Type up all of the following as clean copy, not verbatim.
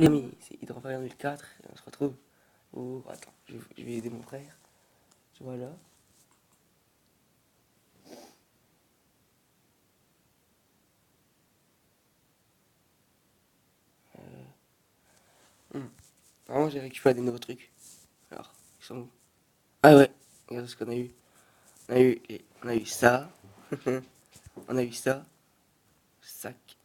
les amis, c'est Hydrofire 2004, et on se retrouve. Oh, attends, je vais aider mon frère. Voilà. Vraiment, j'ai récupéré des nouveaux trucs. Alors, ils sont où? Ah ouais, regarde ce qu'on a eu. On a eu ça. On a eu ça. Sac.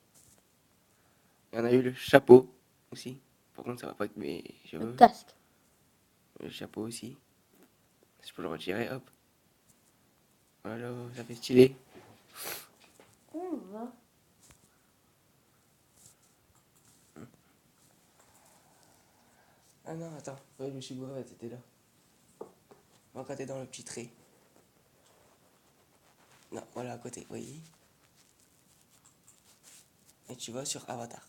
Et on a eu le chapeau aussi. Par contre, ça va pas avec mes Le cheveux. casque. Le chapeau aussi. Je peux le retirer, hop. Voilà, ça fait stylé. On va. Ah non, attends, ouais, je me suis gouré, t'étais là. Bon, quand t'es dans le petit trait. Non, voilà, à côté, oui. Et tu vas sur Avatar.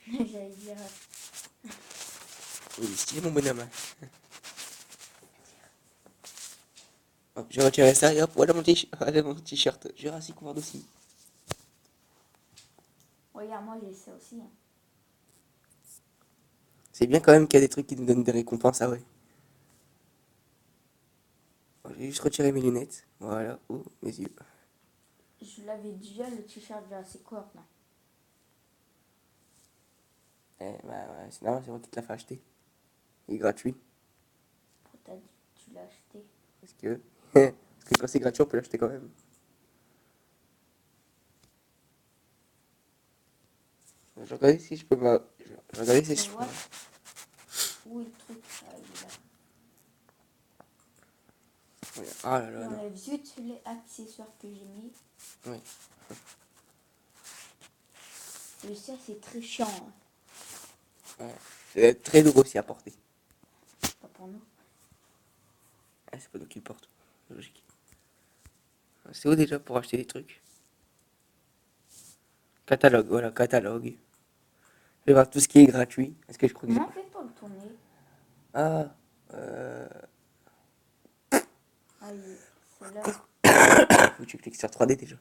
J'allais dire. Il est stylé, mon bonhomme. Hop, j'ai retiré ça et hop, voilà mon t-shirt Jurassic World aussi. Regarde, moi j'ai ça aussi. Hein. C'est bien quand même qu'il y a des trucs qui nous donnent des récompenses, ah ouais. Bon, j'ai juste retiré mes lunettes. Voilà, oh, mes yeux. Je l'avais déjà le t-shirt Jurassic World. Non. Eh, bah ouais, c'est normal, c'est moi qui te l'ai fait acheter. Il est gratuit. Pourquoi t'as dit que tu l'as acheté? Parce que, parce que quand c'est gratuit, on peut l'acheter quand même. Je regardais si je peux je regardais si Mais je peux. ouais. Où est le truc? Ah, il est là. Ah là là, Et on non. a vu tous les accessoires que j'ai mis. Oui. Et ça, c'est très chiant. Hein. Ouais. C'est très lourd aussi à porter. Pas pour nous. Ah, c'est pas nous qui le porte. Logique. C'est où déjà pour acheter des trucs? Catalogue, voilà, catalogue. Je vais voir tout ce qui est gratuit. Est-ce que je crois que j'ai Comment on pas. fait pour le tourner? Ah, euh... Ah, c'est là. faut que tu cliques sur 3D déjà.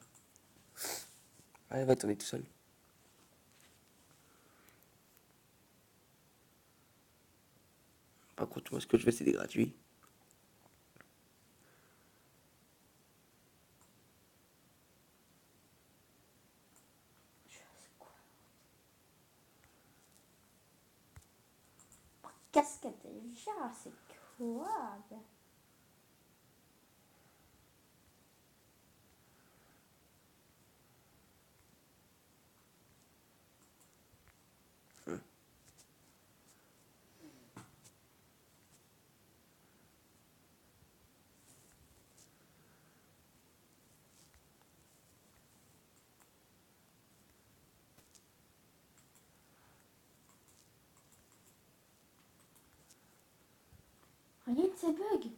Ouais, il va tourner tout seul. Par contre, moi, ce que je veux, c'est des gratuits. C'est quoi? Casquette Jurassic World. Regarde ces bugs.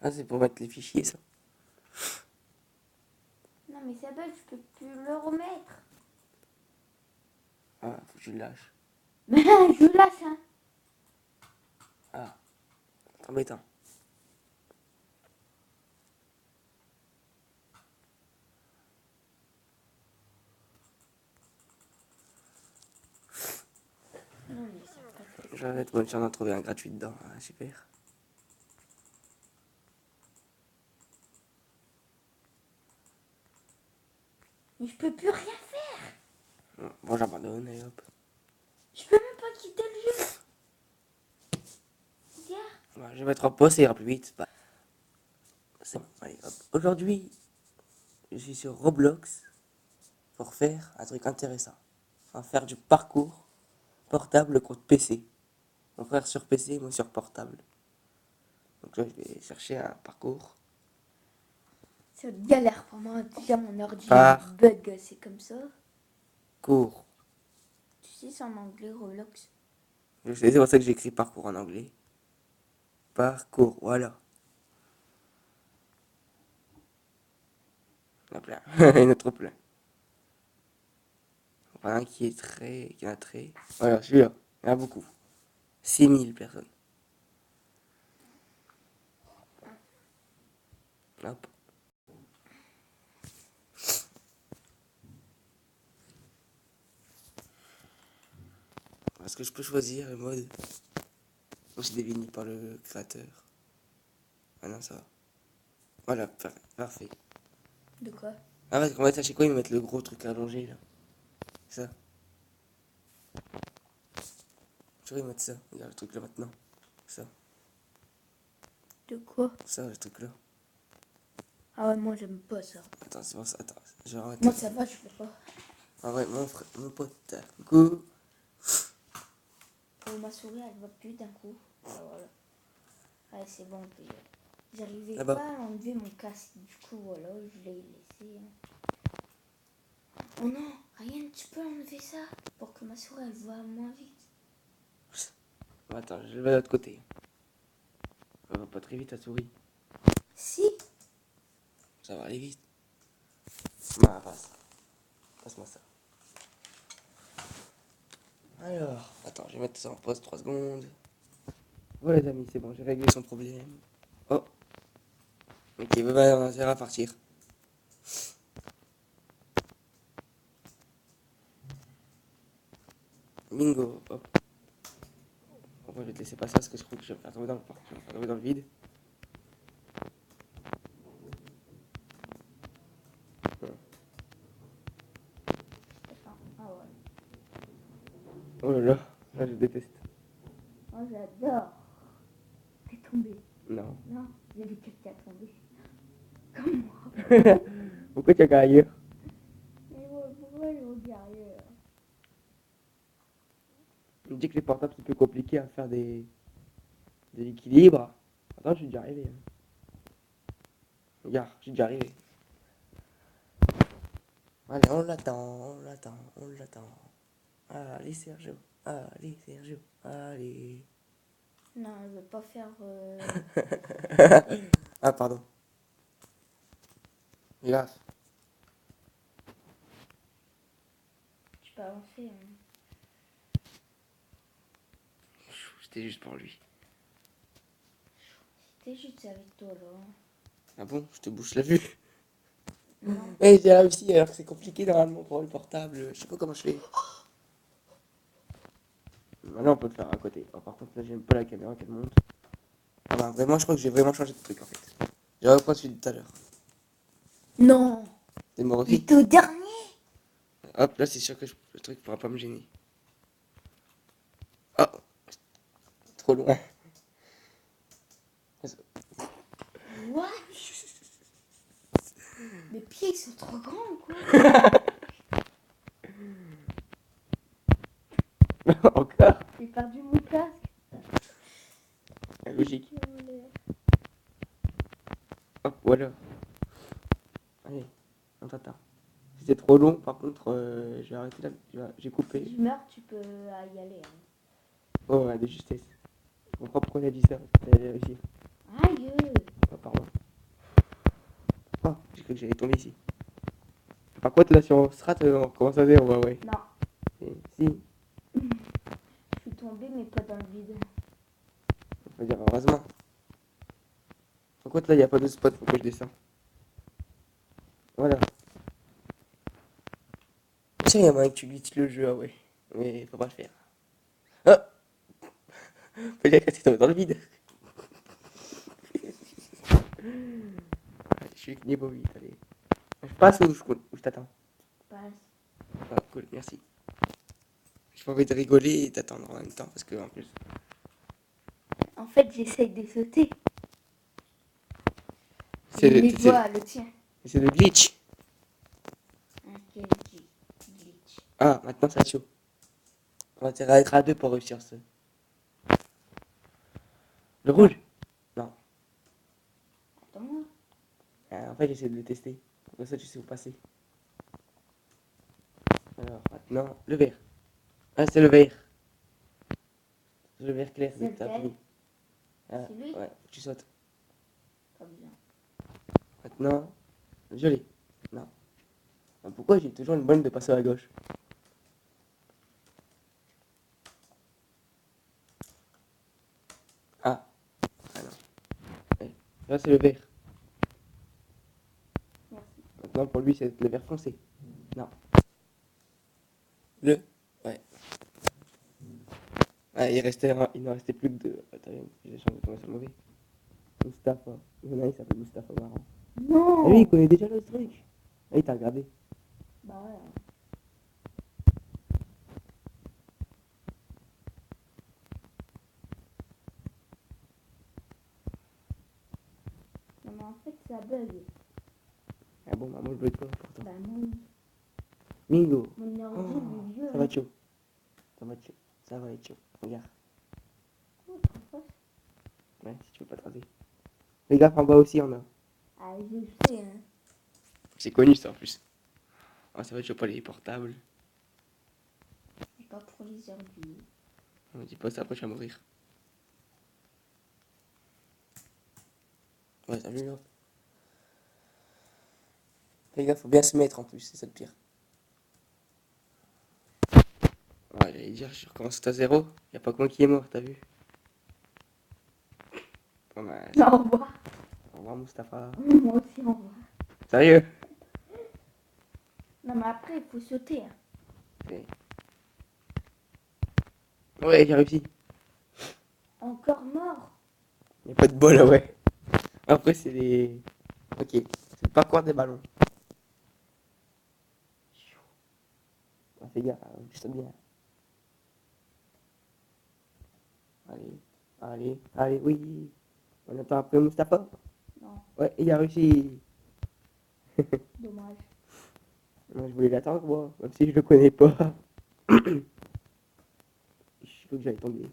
Ah, c'est pour mettre les fichiers, ça. Non, mais ça bug, je peux plus le remettre. Ah, faut que tu le lâches. Ben, je lâche, hein. Ah, c'est embêtant. Non, mais ça pas fait. Je vais être bonne chance d'en trouver un gratuit dedans. Ah, super. Mais je peux plus rien faire. Bon, j'abandonne et hop. Je peux même pas quitter le jeu. Regarde. Ouais, je vais mettre en pause, ça ira plus vite. Bah, c'est bon, allez, hop. Aujourd'hui, je suis sur Roblox pour faire un truc intéressant. On va faire du parcours portable contre PC. Mon frère sur PC, moi sur portable. Donc là, je vais chercher un parcours. C'est une galère pour moi. Déjà, mon ordi Parcours. bug, c'est comme ça. Tu sais, c'est en anglais, Roblox. Je sais, c'est pour ça que j'écris parcours en anglais. Parcours, voilà. Il y en a plein. Il y en a trop plein. Voilà un qui a très. Voilà, celui-là. Il y en a beaucoup. 6000 personnes. Hop. Parce que je peux choisir le mode aussi défini par le créateur. Ah non, ça va. Voilà, parfait. De quoi? Ah ouais, on va acheter quoi? Ils me mettent le gros truc allongé là. Ça. Je vais mettre ça. Regarde le truc là maintenant. Ça. De quoi? Ça, le truc là. Ah ouais, moi j'aime pas ça. Attends, c'est bon, ça. Attends, je vais remettre. Moi ça va, je peux pas. Ah ouais, mon pote. Go. Oh, ma souris elle va plus d'un coup. Ah, voilà. Ouais, c'est bon, on peut y aller. J'arrivais Là-bas. pas à enlever mon casque, du coup voilà, je l'ai laissé. Oh non, Ryan, tu peux enlever ça pour que ma souris elle va moins vite. Attends, je vais de l'autre côté. Ça va pas très vite, ta souris. Si. Ça va aller vite. Bah, passe-moi ça. Alors, attends, je vais mettre ça en pause 3 secondes. Voilà les amis, c'est bon, j'ai réglé son problème. Oh. Ok, bah, on va partir. Bingo, hop. Bon, je vais te laisser passer parce que je crois que je vais me faire tomber dans le parc. Je vais me faire tomber dans le vide. Attends, ah ouais. Oh là là, là je déteste. Moi j'adore. T'es tombé. Non. Non, j'ai vu quelqu'un tomber. Comme moi. Pourquoi tu as qu'à ailleurs? Mais ouais, pourquoi je regarde ailleurs? On me dit que les portables c'est plus compliqué à faire de l'équilibre. Attends, je suis déjà arrivé. Regarde, je suis déjà arrivé. Allez, on l'attend, on l'attend, on l'attend. Allez, Sergio. Allez, Sergio. Allez. Non, je veux pas faire. Ah, pardon. Regarde. Tu peux avancer. Hein. C'était juste pour lui. C'était juste avec toi là. Ah bon, je te bouche la vue. Non. Eh, j'ai réussi alors que c'est compliqué normalement pour le portable. Je sais pas comment je fais. Maintenant on peut le faire à côté. Oh, par contre là j'aime pas la caméra qu'elle monte. Ah bah vraiment je crois que j'ai vraiment changé de truc en fait. J'ai repris celui de tout à l'heure. Non. C'est mort aussi. J'étais au dernier. Hop là c'est sûr que le truc pourra pas me gêner. Oh, trop loin. What? Mes pieds sont trop grands quoi. Encore. J'ai perdu mon casque. Logique. Hop voilà. Allez, on t'attend. Si c'est trop long par contre je vais arrêter là. J'ai coupé. Si je meurs, tu peux y aller. Hein. Oh ouais, de justesse. Je comprends pourquoi elle a dit ça. T'as réussi. Aïe. Oh, pardon. Oh, j'ai cru que j'allais tomber ici. Par contre, là, si on se rate, on recommence à zéro, ouais. Non. Si, Je suis tombée, mais pas dans le vide. on va dire heureusement. Par contre, là, il n'y a pas de spot, faut que je descends. Voilà. Tiens, il y a moyen que tu glitches le jeu, ah ouais. Mais faut pas le faire. Ah. Faut dire que t'es tombé dans le vide. Allez, je suis avec niveau 8, allez. Je passe ou je t'attends? Passe. Ah, cool, merci. J'ai pas envie de rigoler et t'attendre en même temps, parce que en plus... En fait, j'essaye de sauter. C'est Mais voilà, le tien. le glitch. Quel glitch. Ah, maintenant ça chaud. On va être à deux pour réussir ce. Le rouge? Non. Attends-moi. En fait, j'essaie de le tester. Comme ça, tu sais où passer. Alors, maintenant, le vert. Ah, c'est le vert. C'est le vert clair. C'est T'as lequel? fini. Ah, C'est lui? ouais, tu sautes. Pas besoin. Maintenant, le violet. Non. Ah, pourquoi j'ai toujours une bonne de passer à gauche? Ah. Ah non. Ouais. Là, c'est le vert. Merci. Maintenant, pour lui, c'est le vert foncé. Non. Le. Ouais. Ah, il n'en restait plus que deux. Attends, j'ai changé de c'est mauvais. Mustapha. Il y en a un, il s'appelle Mustapha Marrant. Ah oui, il Non. connaît déjà le truc. Ah, il t'a regardé. Bah ouais. Non mais en fait ça bug. Ah bon, bah, moi je veux pas pourtant. Bah moi oui. Mingo. Mon ordi il Oh, est vieux. ça va être chaud. Ça va être chaud. Ça va être chaud. Regarde. Oh, trop fort. Ouais, si tu veux pas te raser. Les gars, en bas aussi, on a. Ah je sais hein. C'est connu ça en plus. Ah, ça va être chaud pour les portables. Et pas pour les ordi. On me dit pas ça, après je vais mourir. Ouais, t'as vu là. Les gars, faut bien se mettre en plus, c'est ça le pire. Ouais, j'allais dire, je recommence à zéro. Y a pas que moi qui est mort, t'as vu. Bon, bah, Au revoir. au revoir, Mustapha. Moi aussi au revoir. Sérieux? Non mais après il faut sauter. Hein. Ok. Ouais, j'ai réussi. Encore mort. Y a pas de bol, là, ouais. Après, c'est les. Ok, c'est le parcours des ballons. Ah, fais gaffe, je saute bien. Allez, allez, oui. On attend après Mustapha. Non, Ouais, il a réussi. dommage. Moi, je voulais l'attendre, moi, même si je le connais pas. Il faut que j'aille tomber.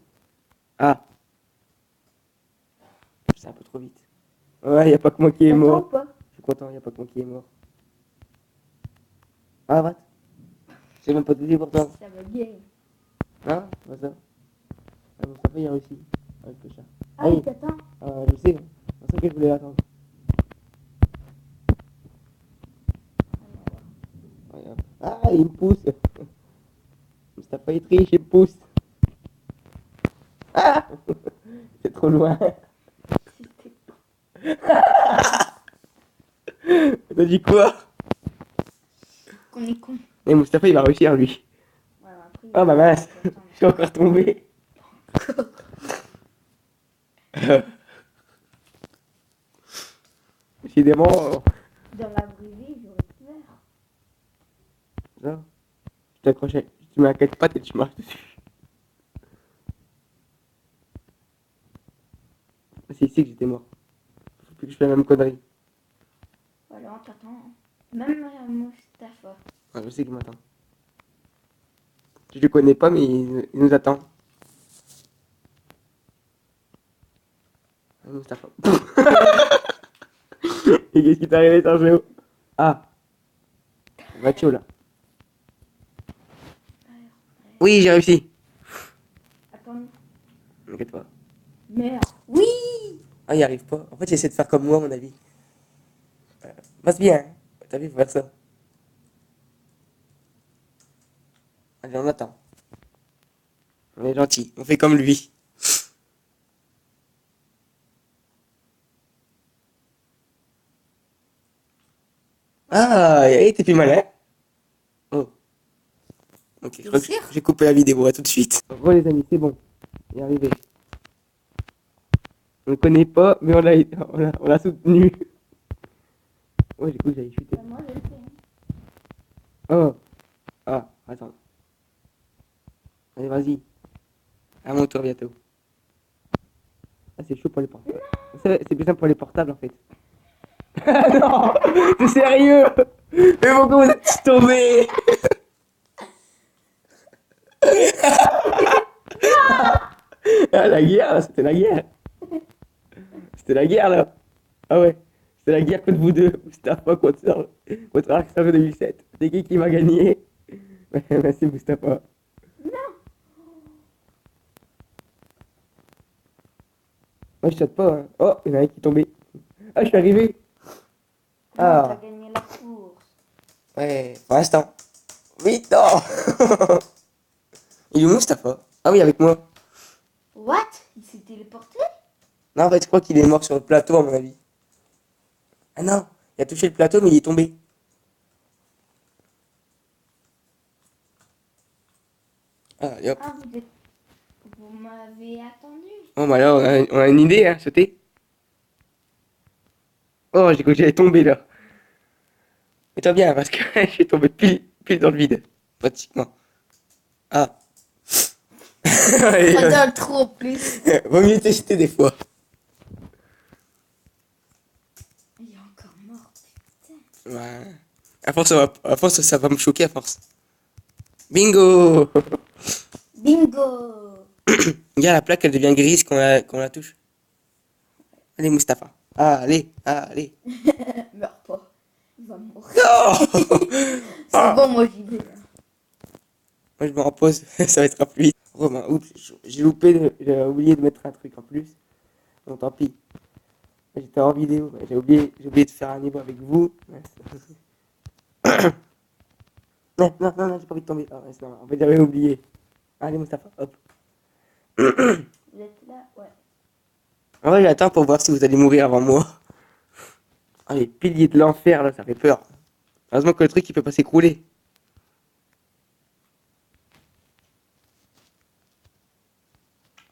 Ah, c'est un peu trop vite. Ouais, y a pas que moi qui est T'attends ou mort. pas? Je suis content, y a pas que moi qui est mort. Ah, what? J'ai même pas de pour toi. Ça va gay. Hein? C'est pas ça. Ah, Mustapha, il a réussi. Avec le chat. Ah il Allez, t'attend. je sais, hein. C'est pour ça que je voulais l'attendre. Ouais, hop. Ah, il me pousse. Mustapha, il triche, il me pousse. Ah! C'est trop loin. C'était T'as dit quoi? qu'on est con. Et Mustapha, il va réussir, lui. Ouais, après, Ah, bah mince. Je suis encore tombé. Décidément, dans la vraie vie, j'aurais peur. ça, tu t'accrochais. Tu mets à quatre pattes et tu marches dessus. C'est ici que j'étais mort. Faut plus que je fais la même connerie. Voilà, on t'attend. Même Mustapha. Ouais, je sais qu'il m'attend. Je le connais pas, mais il nous attend. Ah, Mustapha. Et qu'est-ce qui t'est arrivé, Sergio? Ah, va chaud là. Oui, j'ai réussi. Attends. T'inquiète pas. Merde. Oui. Ah, il arrive pas. En fait, j'essaie de faire comme moi, à mon avis. Passe bien, hein. T'as vu, faut faire ça. Allez, on attend. On est gentil. On fait comme lui. Ah, t'es plus malin. Oh, ok, je crois que j'ai coupé la vidéo. À tout de suite. Bon, les amis, c'est bon. Il est arrivé. On le connaît pas, mais on l'a soutenu. Ouais, j'ai cru que j'allais chuter. Bah, moi, je le fais. Hein. Oh, ah, attends. Allez, vas-y. À mon tour bientôt. Ah, c'est chaud pour les portables. C'est plus simple pour les portables en fait. Non, c'est sérieux. Mais pourquoi vous êtes tombés? Ah, la guerre, là, c'était la guerre. C'était la guerre là. Ah ouais, c'était la guerre contre vous deux. Mustapha contre Arsenal 2007. C'est qui va gagner? Merci Mustapha. Moi je saute pas. Hein. Oh, il y en a un qui est tombé. Ah, je suis arrivé. Non, t'as Ah, gagné la course. ouais, pour l'instant. Oui, non. Il est où Mustapha? Ah oui, avec moi. What? Il s'est téléporté? Non, en fait, je crois qu'il est mort sur le plateau, à mon avis. Ah non, il a touché le plateau, mais il est tombé. Ah, allez hop. Ah, vous êtes... Vous m'avez attendu. Bon, bah là, on a une idée, hein, sauter. Oh, j'ai cru que j'allais tomber là. Mais toi bien, parce que je suis tombé pile dans le vide. Pratiquement. Ah. Pas Allez, dans le trou en plus. vaut mieux tester des fois. Il est encore mort. Putain. Ouais. À force, ça va me choquer à force. Bingo! Bingo. Regarde, la plaque, elle devient grise quand on la touche. Allez, Mustapha. Ah, allez, ah, allez. Meurs pas. Il va mourir. Non! C'est bon, moi j'y vais. Là. Moi, je me repose, ça va être plus vite. Romain, oups, j'ai loupé, j'ai oublié de mettre un truc en plus. Bon, tant pis. J'étais en vidéo, j'ai oublié de faire un niveau avec vous. Non, j'ai pas envie de tomber. Ah, ouais, non, en fait, j'avais oublié. Allez, Mustapha, hop. Vous êtes là? Ouais. En vrai, j'attends pour voir si vous allez mourir avant moi. Ah, les piliers de l'enfer, là, ça fait peur. Heureusement que le truc, il peut pas s'écrouler.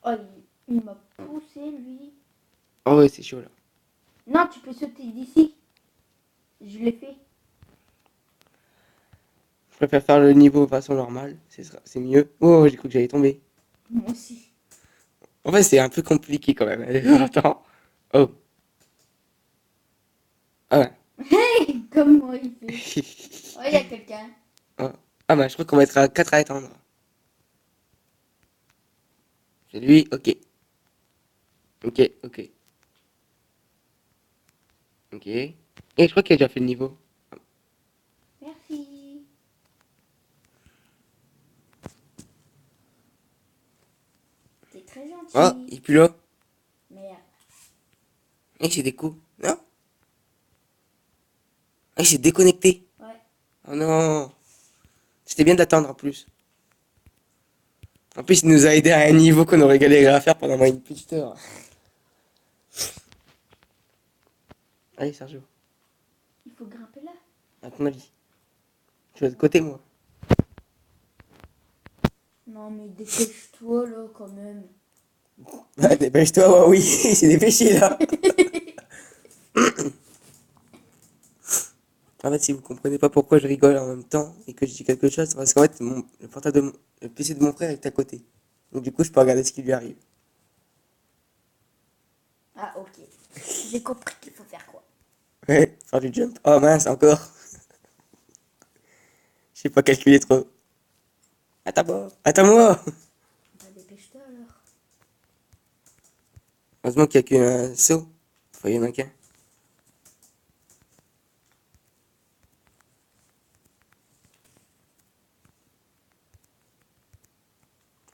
Oh, il m'a poussé lui. Oh, ouais, c'est chaud, là. Non, tu peux sauter d'ici. Je l'ai fait. Je préfère faire le niveau de façon normale, c'est mieux. Oh, j'ai cru que j'allais tomber. Moi aussi. En fait, c'est un peu compliqué quand même. Attends. Oh. Ah ouais. Hey, comment il fait? Oh, il y a quelqu'un. Oh. Ah bah, je crois qu'on va être à 4 à attendre. C'est lui, ok. Ok. Ok. Et je crois qu'il a déjà fait le niveau. Merci. T'es très Oh, gentil. il est plus là. Merde. Et c'est des coups. Non? Ah, il s'est déconnecté. Ouais. Oh non. C'était bien d'attendre en plus. En plus, il nous a aidé à un niveau qu'on aurait galéré à faire pendant au moins une petite heure. Allez, Sergio, Il faut grimper là. à ton avis. Je suis de côté, moi. Non, mais dépêche-toi là quand même. Bah, dépêche-toi, ouais, oui, il s'est dépêché là. En fait, si vous comprenez pas pourquoi je rigole en même temps et que je dis quelque chose, c'est parce qu'en fait, le portable le PC de mon frère est à côté. Donc, du coup, je peux regarder ce qui lui arrive. Ah, ok. J'ai compris qu'il faut faire quoi. Ouais, faire du jump. Oh mince, encore. Je sais pas calculer trop. Attends-moi, attends-moi. Bah, dépêche-toi alors. Heureusement qu'il y a qu'un saut. Enfin, il y en a qu'un.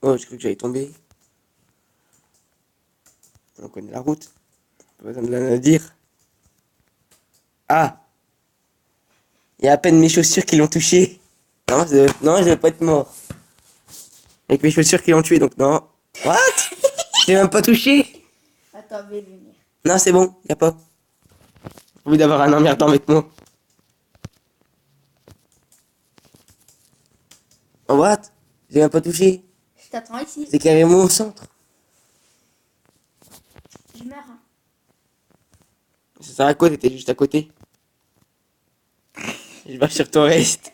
Oh, j'ai cru que j'allais tomber. On connaît la route. Pas besoin de la dire. Ah, il y a à peine mes chaussures qui l'ont touché. Non, non, je vais pas être mort. Avec mes chaussures qui l'ont tué, donc non. What? J'ai même pas touché. Attends, je vais venir. Non, c'est bon, y a pas. J'ai envie d'avoir un emmerdant avec moi. Oh, what? J'ai même pas touché. Je t'attends ici. C'est carrément au centre. Je meurs. Hein. Ça sert à quoi? T'étais juste à côté. Je vais sur ton reste.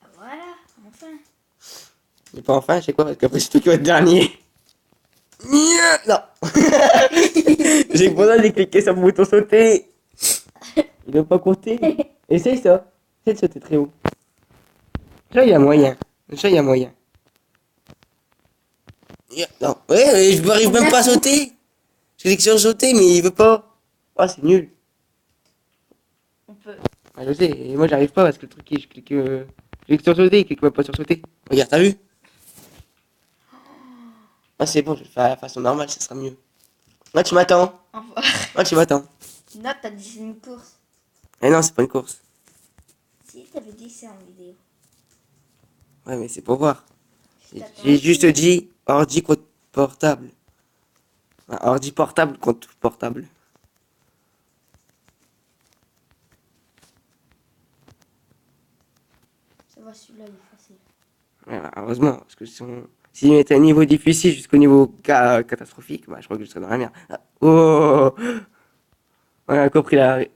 Ah, voilà, enfin. Mais pas enfin, je sais quoi, parce qu'après c'est toi qui vas être dernier. Non. J'ai besoin de cliquer sur le bouton sauter. Il doit pas compter. Essaye ça. Essaye de sauter très haut. Ça, il y a moyen. Ça, il y a moyen. Non. Ouais, je n'arrive même pas à sauter. Je clique sur sauter, mais il veut pas. Ah, c'est nul. On peut. Ah, je sais, et moi j'arrive pas parce que le truc, je clique sur sauter, il clique même pas sur sauter. Regarde, t'as vu? Ah, c'est bon, je vais le faire à la façon normale, ça sera mieux. Là, tu m'attends. Au revoir. Là, tu m'attends. Non, t'as dit c'est une course. Eh non, c'est pas une course. Si, t'avais dit c'est en vidéo. Ouais, mais c'est pour voir. Je t'attends J'ai ici. juste dit ordi contre portable. Ah, ordi portable contre portable. Ça va, celui-là, il est facile. Voilà, heureusement, parce que s'il mettait un niveau difficile jusqu'au niveau catastrophique, bah, je crois que je serais dans la merde. Ah, oh, on a compris la règle.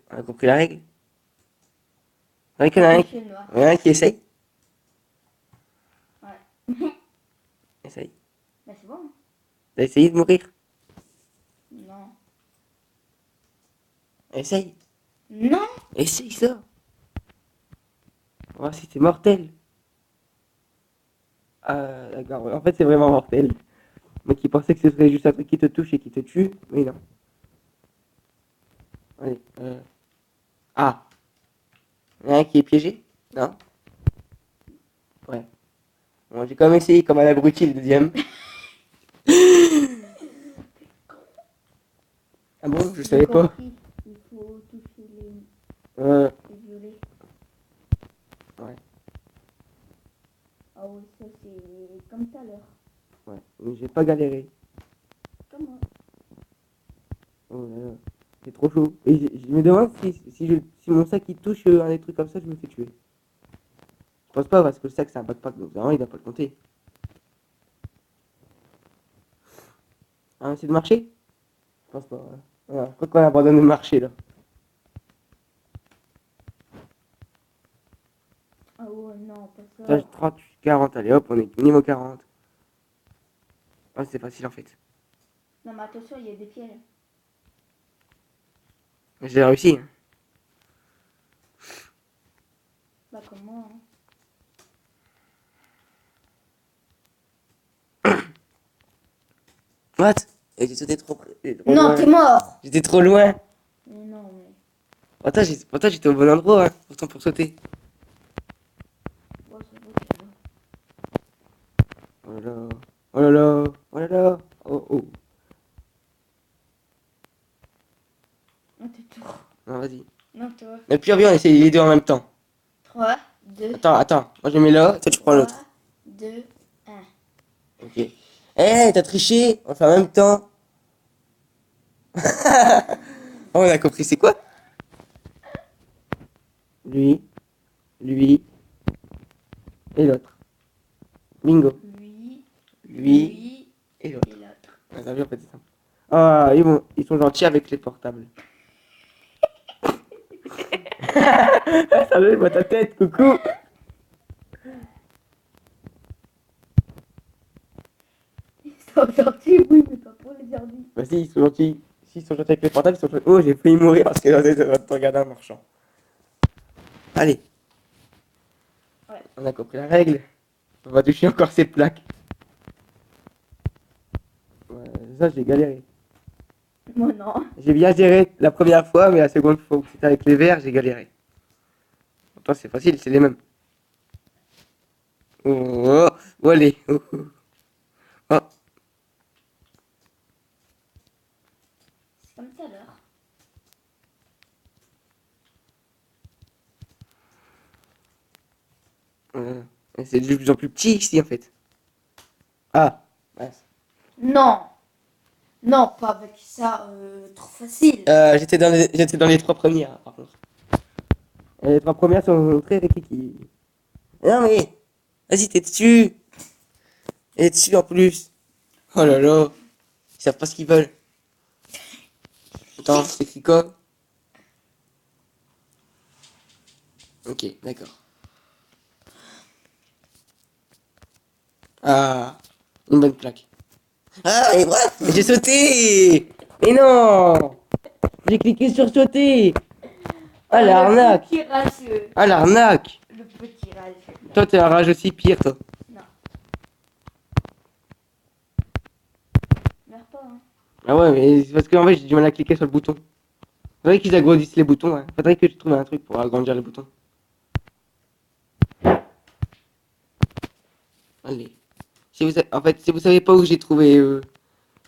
C'est vrai qu'il y en a Empêcher le noir. il y en a un qui essaye. Ouais. Essaye. Bah c'est bon. T'as essayé de mourir? Non. Essaye. Non. Essaye ça. On va voir si c'est mortel. Ah, d'accord. En fait, c'est vraiment mortel. Moi qui pensais que ce serait juste un truc qui te touche et qui te tue, mais non. Allez. Ah. Il y en a un qui est piégé? Non? Ouais. Bon, j'ai quand même essayé comme un abruti le deuxième. Ah bon, je J'ai savais pas. compris. Il faut toucher Euh, les violets. ouais, Ah oui, ça c'est comme tout à l'heure. ouais. Mais j'ai pas galéré. Comme moi. Oh là là. C'est trop chaud. Et je me demande si mon sac il touche un des trucs comme ça, je me fais tuer. Je pense pas parce que le sac c'est un backpack, donc vraiment il doit pas le compter. Ah, c'est de marcher? Je pense pas. Ouais. Voilà. Je crois qu'on a abandonné le marché là. Ah ouais, non, pas ça. Page 30, 40, allez hop, on est niveau 40. Ah, c'est facile en fait. Non, mais attention, il y a des pièges. J'ai réussi. Hein. Bah, comme moi. Hein. What? Et j'ai sauté trop Non, loin. t'es mort. J'étais trop loin. Mais non, mais. Pourtant, j'étais au bon endroit, hein. Pourtant pour sauter. Oh, ça va, ça va. Oh là là. Oh là là. Oh là là. Oh oh. Non, t'es tout. Non, vas-y. Non, toi. Et puis viens, on essaye les deux en même temps. 3, 2, Attends. Moi je mets là, toi tu prends 3, l'autre. 2, 1. Ok. Eh, t'as triché. On fait en même temps. Oh, on a compris, c'est quoi? Lui, lui et l'autre. Bingo. Lui, Lui lui et et l'autre. l'autre. Ah, t'as vu, en fait, c'est simple. Ah, ils sont gentils avec les portables. Salut, je vois ta tête, coucou. Ils sont gentils, oui, mais pas pour les ordi. Bah si, ils sont gentils. S'ils sont gentils avec les portables, ils sont gentils. Oh, j'ai failli mourir parce que j'étais en train de regarder un marchand. Allez. Ouais. On a compris la règle. On va toucher encore ces plaques. Ouais, ça, j'ai galéré. Moi, non. J'ai bien géré la première fois, mais la seconde fois où c'était avec les verres, j'ai galéré. Pourtant, c'est facile, c'est les mêmes. Oh, oh, oh, allez. Oh, oh. Oh. C'est comme tout à l'heure. Et c'est de plus en plus petit ici, en fait. Ah, mince. Non. Non, pas avec ça, trop facile. J'étais dans les trois premières, par contre. Et les trois premières sont très rikiki. Non, mais, vas-y, t'es dessus. Et dessus en plus. Oh là là. Ils savent pas ce qu'ils veulent. Attends, c'est écrit quoi? Ok, d'accord. Ah, une bonne plaque. Ah, mais bref, j'ai sauté. Mais non. J'ai cliqué sur sauter. Ah, l'arnaque. Le petit rageux. Ah, l'arnaque. Le petit rageux. Toi, t'es un rage aussi pire, toi. Non. Meurs pas, hein. Ah ouais, mais c'est parce qu'en fait, j'ai du mal à cliquer sur le bouton. Faudrait qu'ils agrandissent les boutons, hein. Faudrait que je trouve un truc pour agrandir les boutons. Allez. En fait, si vous savez pas où j'ai trouvé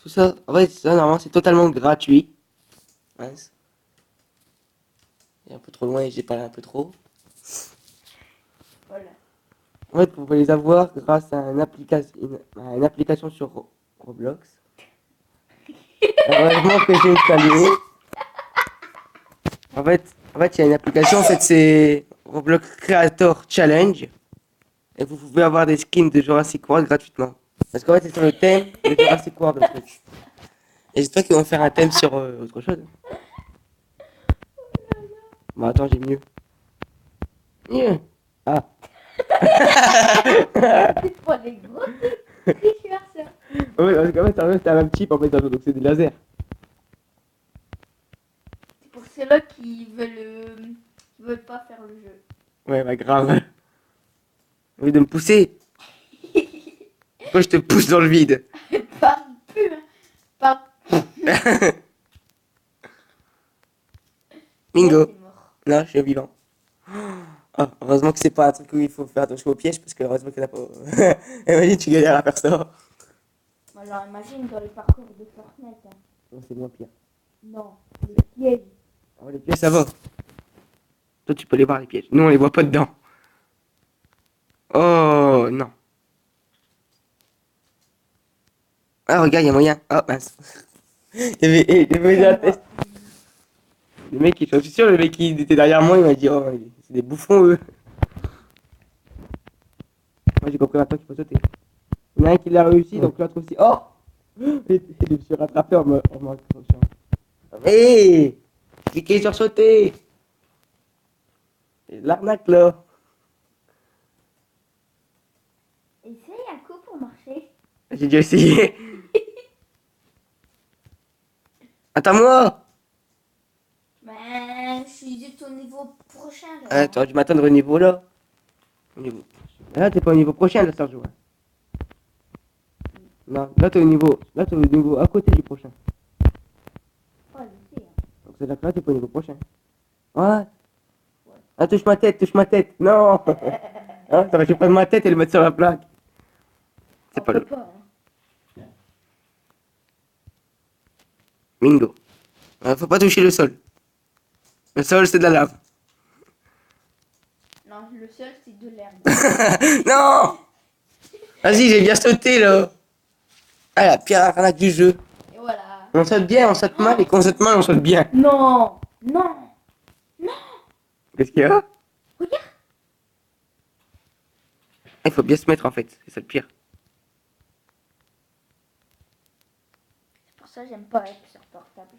tout ça, en fait, ça, normalement, c'est totalement gratuit. Mince. Il est un peu trop loin et j'ai parlé un peu trop. Voilà. En fait, vous pouvez les avoir grâce à une application sur Roblox. Heureusement que j'ai installé. En fait, il y a une application, en fait, c'est Roblox Creator Challenge. Et vous pouvez avoir des skins de Jurassic World gratuitement. Parce qu'en fait, c'est sur le thème de Jurassic World, le truc. Et j'espère qu'ils vont faire un thème sur autre chose. Bon, attends, j'ai mieux. Mieux. Ah. C'est pour les gros tricheurs, ça. Ouais, parce qu'en fait, c'est un même chip en fait, donc c'est des lasers. C'est pour ceux-là qui veulent pas faire le jeu. Ouais, bah grave. Au lieu de me pousser, moi je te pousse dans le vide. Parle plus, hein. Parle. Bingo. T'es mort. Non, je suis vivant. Oh, heureusement que c'est pas un truc où il faut faire attention au piège, parce que heureusement qu'il n'y en a pas. Imagine, tu galères à faire ça. Alors imagine dans les parcours de Fortnite. Hein. Non, c'est moins pire. Non, les pièges. Oh, les pièges, ça va. Toi, tu peux les voir, les pièges. Nous, on les voit pas dedans. Oh, non. Ah, regarde, il y a moyen. Oh, mince. Il y avait un test. Le mec, je suis sûr, le mec qui était derrière moi, il m'a dit, oh, c'est des bouffons, eux. Moi, j'ai compris maintenant qu'il faut sauter. Il y en a un qui l'a réussi, donc l'autre aussi. Oh! Et je me suis rattrapé en m'accrochant. Hé! Cliquez sur sauter! C'est de l'arnaque, là. Essaye un coup pour marcher. J'ai déjà essayé. Attends-moi! Ben, je suis juste au niveau prochain là. Ah, t'aurais dû m'attendre au niveau là. Au niveau. Là, t'es pas au niveau prochain, là, Sergio. Non, là, t'es au niveau. Là, t'es au niveau à côté du prochain. Oh, je sais. Donc, c'est là que là, t'es pas au niveau prochain. Ouais. Ah, touche ma tête, touche ma tête. Non! Hein, t'aurais dû prendre ma tête et le mettre sur la plaque. C'est On pas peut le. pas. Hein. Bingo. Faut pas toucher le sol. Le sol, c'est de la lave. Non, le seul c'est de l'herbe. Non! Vas-y, j'ai bien sauté là. Ah, la pire arnaque du jeu. Et voilà. On saute bien, on saute mal, et quand on saute mal, on saute bien. Non, non, non. Qu'est-ce qu'il y a? Regarde. Il faut bien se mettre en fait, c'est ça le pire. C'est pour ça que j'aime pas être sur portable.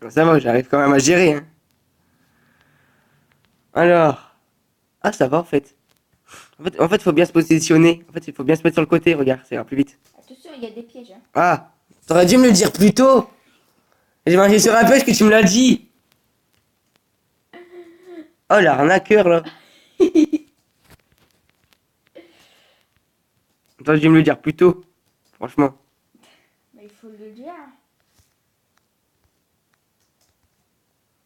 Ça va, j'arrive quand même à gérer. Hein. Alors. Ah, ça va en fait. En fait, faut bien se positionner. En fait, il faut bien se mettre sur le côté, regarde, ça ira plus vite. Attention, il y a des pièges. Hein. Ah, t'aurais dû me le dire plus tôt. J'ai marché sur un pêche que tu me l'as dit. Oh, l'arnaqueur là. T'aurais dû me le dire plus tôt. Franchement. Mais il faut le dire.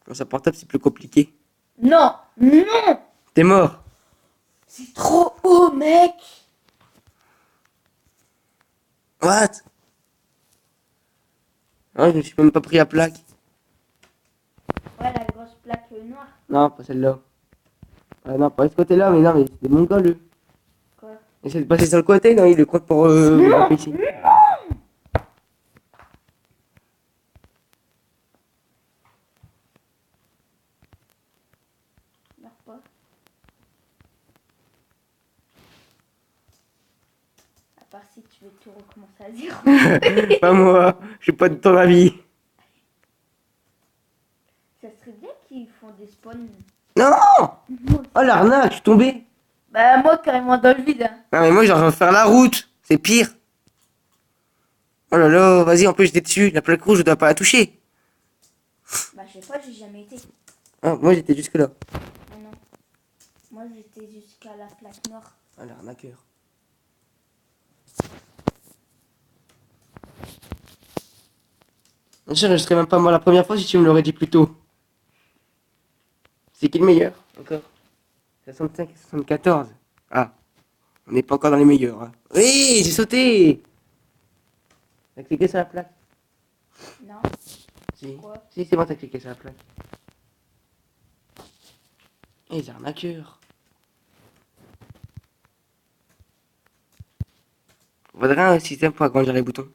Quand ça portable, c'est plus compliqué. Non, non. T'es mort. C'est trop haut, mec. What? Ah, je me suis même pas pris la plaque. Ouais, la grosse plaque noire. Non, pas celle-là. Non, pas de ce côté-là, mais non, mais c'est des mongols, eux. Quoi? Essaye de passer sur le côté, non, il le compte pour ici. Meurs pas. À part si tu veux tout recommencer à zéro. Pas moi, je suis pas de ton avis. Ça serait bien qu'ils font des spawns. Non! Oh l'arnaque, je suis tombé. Bah moi carrément dans le vide. Hein. Non mais moi j'ai envie de faire la route, c'est pire. Oh là là, vas-y, en plus j'étais dessus, la plaque rouge je dois pas la toucher. Bah je sais pas, j'ai jamais été. Ah, moi j'étais jusque là. Ah non. Moi j'étais jusqu'à la plaque noire. Ah l'arnaqueur. Je serais même pas moi la première fois si tu me l'aurais dit plus tôt. C'est qui le meilleur? Encore 65 et 74. Ah, on n'est pas encore dans les meilleurs. Hein. Oui, j'ai sauté. T'as cliqué sur la plaque? Non. Si. Quoi? Si, c'est bon, t'as cliqué sur la plaque. Eh, les arnaqueurs. Faudrait un système pour agrandir les boutons.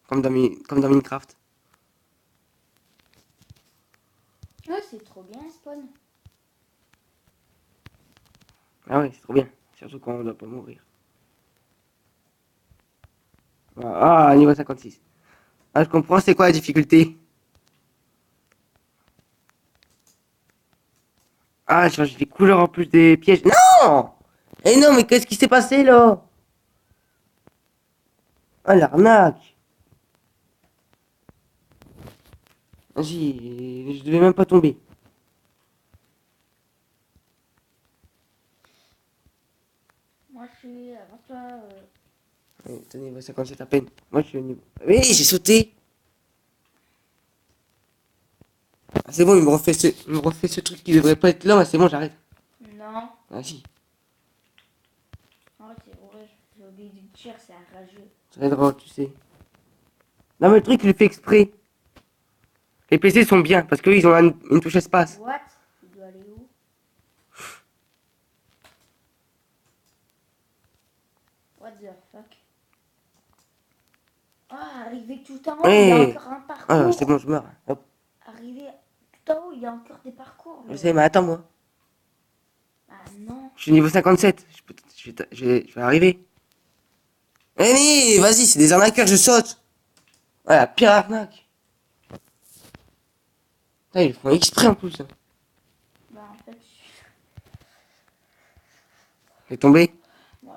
Comme dans Minecraft. Oh c'est trop bien spawn. Ah ouais, c'est trop bien. Surtout quand on doit pas mourir. Ah, niveau 56. Ah, je comprends, c'est quoi la difficulté? Ah, change les couleurs en plus des pièges. Non! Eh non, mais qu'est-ce qui s'est passé là? Ah, l'arnaque! Vas-y, je devais même pas tomber. Moi, je suis avant toi. Ouais, t'es au niveau 57 à peine. Moi, je suis au niveau. Oui, j'ai sauté! Ah, c'est bon, il me refait ce truc qui devrait pas être là, mais c'est bon, j'arrête. Non. Ah, si. Oh, c'est vrai, j'ai oublié de dire, c'est un rageux. C'est drôle, tu sais. Non, mais le truc, il le fait exprès. Les PC sont bien, parce qu'eux, ils ont une touche espace. What? Il doit aller où? What the fuck? Ah, arrivé tout en haut, il y a Ouais! encore un Ah, parcours. c'est bon, je meurs. Hop. Arrivé tout en haut, il y a encore des parcours. Je sais, mais attends, moi. Ah non. Je suis niveau 57. Je vais arriver. Eh, mais vas-y, c'est des arnaqueurs, je saute. Voilà, pire arnaque. Putain, ils font exprès en plus. Hein. Bah en fait, Il est tombé. ouais.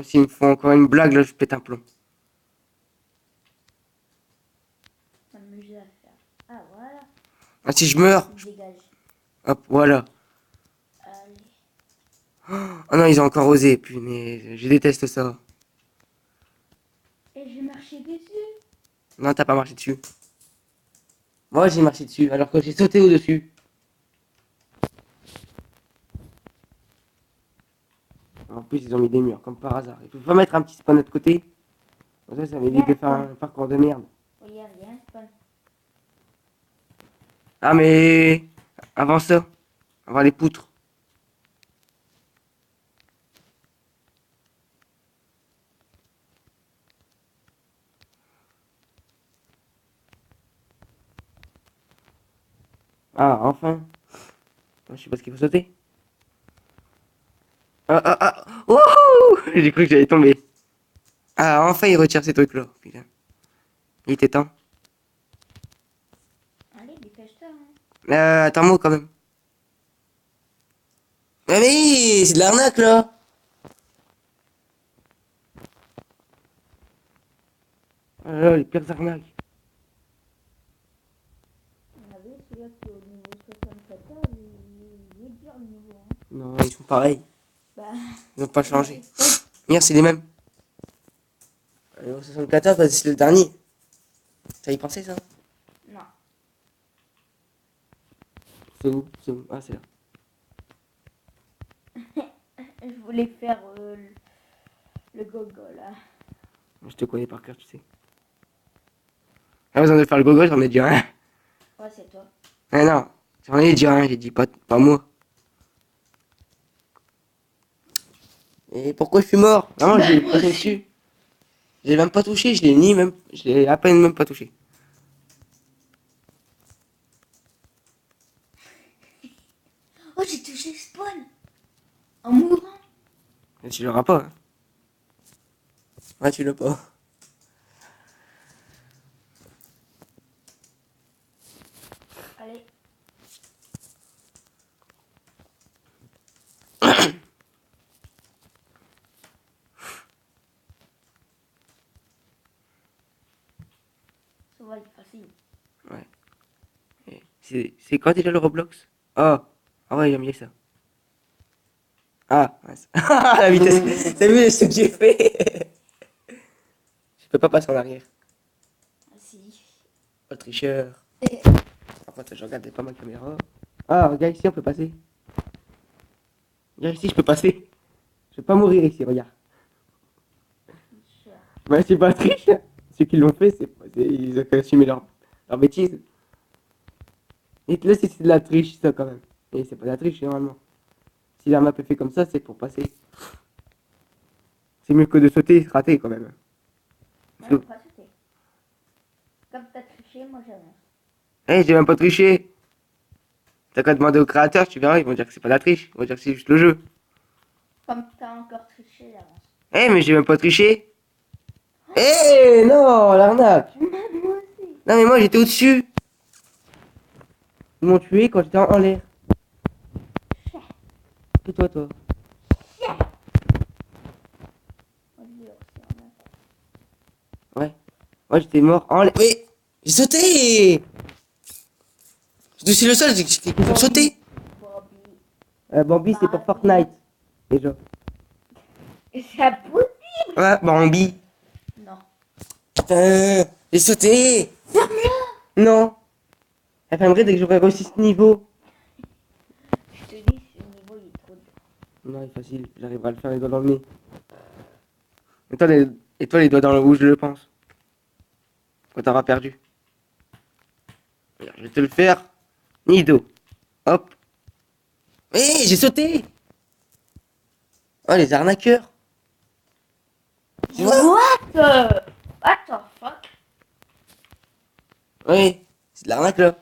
S'ils me font encore une blague, là, je pète un plomb. M'amuser à faire. Ah voilà. Ah, si je meurs, Il dégage. hop, voilà. Allez. Oh non, ils ont encore osé, punaise. Je déteste ça. Et j'ai marché dessus. Non, t'as pas marché dessus. Moi, j'ai marché dessus, alors que j'ai sauté au-dessus. En plus, ils ont mis des murs, comme par hasard. Ils peuvent pas mettre un petit spawn de l'autre côté. Comme ça m'évite de faire un parcours de merde. Oh, il y a rien, spawn. Ah, mais avant ça, avant les poutres. Ah, enfin. Je sais pas ce qu'il faut sauter. Ah, ah, ah. Wouhou! J'ai cru que j'allais tomber. Ah, enfin, il retire ces trucs-là. Putain. Il était temps. Allez, dépêche-toi. Hein. Attends-moi quand même. Ah, mais c'est de l'arnaque, là. Oh là là, les pires arnaques. On avait celui-là qui est au niveau 74, il est dur le niveau. Hein. Non, ils sont pareils. Bah, Ils n'ont pas changé. Hier, c'est les mêmes. Le 74, bah, c'est le dernier. T'as y pensé, ça? non. C'est où? C'est où? Ah, c'est là. Je voulais faire le gogo là. Je te connais par cœur, tu sais. Pas besoin de faire le gogo, j'en ai dit un. Ouais, c'est toi. Ah non, j'en ai dit un, j'ai dit pas moi. Et pourquoi je suis mort? Vraiment, j'ai passé dessus. Je l'ai même pas touché, je l'ai à peine même pas touché. Oh, j'ai touché spawn en mourant. Et tu l'auras pas. Hein. Ouais, tu l'as pas. Allez. Ça va être facile. Ouais. C'est quoi déjà le Roblox? Oh, ah ouais, j'aime bien ça. Ah, ouais, la vitesse. T'as vu ce que j'ai fait? Je peux pas passer en arrière. Ah, si. Oh, tricheur. Et... Par contre, je regardais pas ma caméra. Ah, regarde ici, on peut passer. Regarde ici, je peux passer. Je vais pas mourir ici, regarde. Ouais, c'est pas triche. Ceux qui l'ont fait, ils ont assumé leur bêtise. Et là, c'est de la triche, ça, quand même. Et c'est pas de la triche, normalement. Si la map est fait comme ça, c'est pour passer. C'est mieux que de sauter, rater, quand même. Non, faut pas sauter. Comme t'as triché, moi j'avance. Eh, j'ai même pas triché. T'as qu'à demander aux créateurs, tu verras, ils vont dire que c'est pas de la triche. Ils vont dire que c'est juste le jeu. Comme t'as encore triché d'avance. Eh, mais j'ai même pas triché. Eh, non, l'arnaque. Moi aussi. Non, mais moi, j'étais au-dessus. Ils m'ont tué quand j'étais en l'air. Et toi. Ouais. Moi, j'étais mort en l'air. Oui, j'ai sauté. Je suis le seul qui peut sauter. Bobby. Bambi, c'est pour Fortnite. Déjà. C'est impossible. Ouais, Bambi. Non. Putain, j'ai sauté. Ferme-le. Non. Elle fermerait dès que j'aurais réussi ce niveau. Je te dis, ce niveau il est trop dur. Non, il est facile. J'arriverai à le faire les doigts dans le nez. Et toi, les doigts dans le rouge, je le pense. Quand t'auras perdu. Regarde, je vais te le faire. Nido. Hop. Hé, j'ai sauté. Oh, les arnaqueurs. Tu vois? What the fuck? Oui, c'est de l'arnaque là.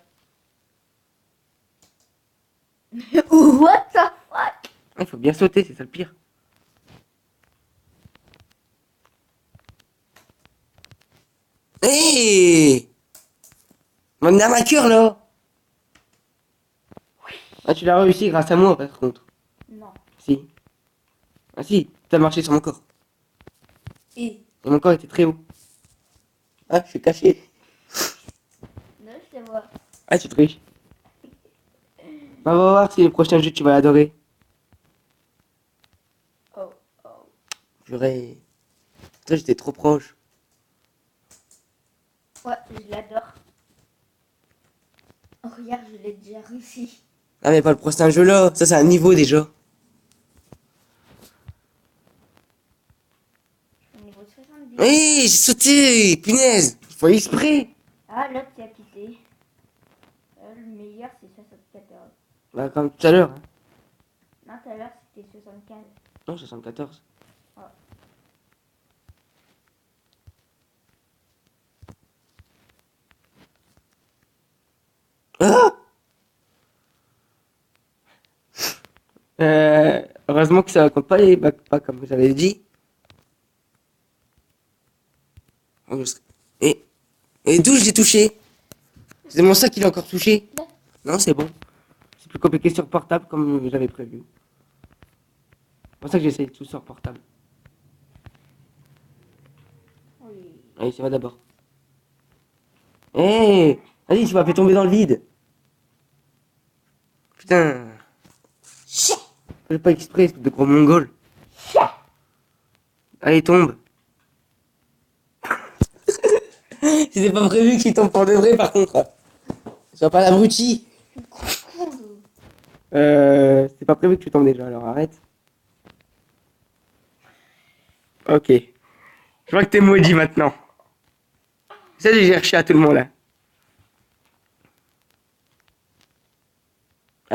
What the fuck? Il faut bien sauter, c'est ça le pire. Hé, mon arnaqueur là. Ah, tu l'as réussi grâce à moi par contre. Non. Si. Ah si, t'as marché sur mon corps. Et Et mon corps était très haut. Ah, je suis caché. non, je te vois. Ah, tu triches. Bah, on va voir si le prochain jeu tu vas l'adorer. Oh. Purée. Toi, j'étais trop proche. Ouais, je l'adore. Oh, regarde, je l'ai déjà réussi. Ah, mais pas le prochain jeu là. Ça, c'est un niveau déjà. Au niveau 70. Oui, j'ai sauté. Punaise. Il faut exprès. Ah, l'autre qui a quitté. Le meilleur, c'est 74. Bah, comme tout à l'heure. Hein. Non, tout à l'heure, c'était 75. Non, 74. Ouais. Ah, heureusement que ça compte pas les backpacks comme vous avez dit. Oh, et d'où je l'ai touché? C'est mon sac qui l'a encore touché. Non, c'est bon. C'est plus compliqué sur portable comme j'avais prévu. C'est pour ça que j'essaye tout sur portable. Oui. Allez, ça va d'abord. Hé, vas-y, tu m'as fait tomber dans le vide. Putain. Fais pas exprès, espèce de gros mongol. Allez, tombe. C'était pas prévu qu'il tombe pour de vrai, par contre. Sois pas l'abruti. C'est pas prévu que tu tombes déjà, alors arrête. Ok. Je vois que t'es maudit maintenant. Ça, j'ai cherché à tout le monde là.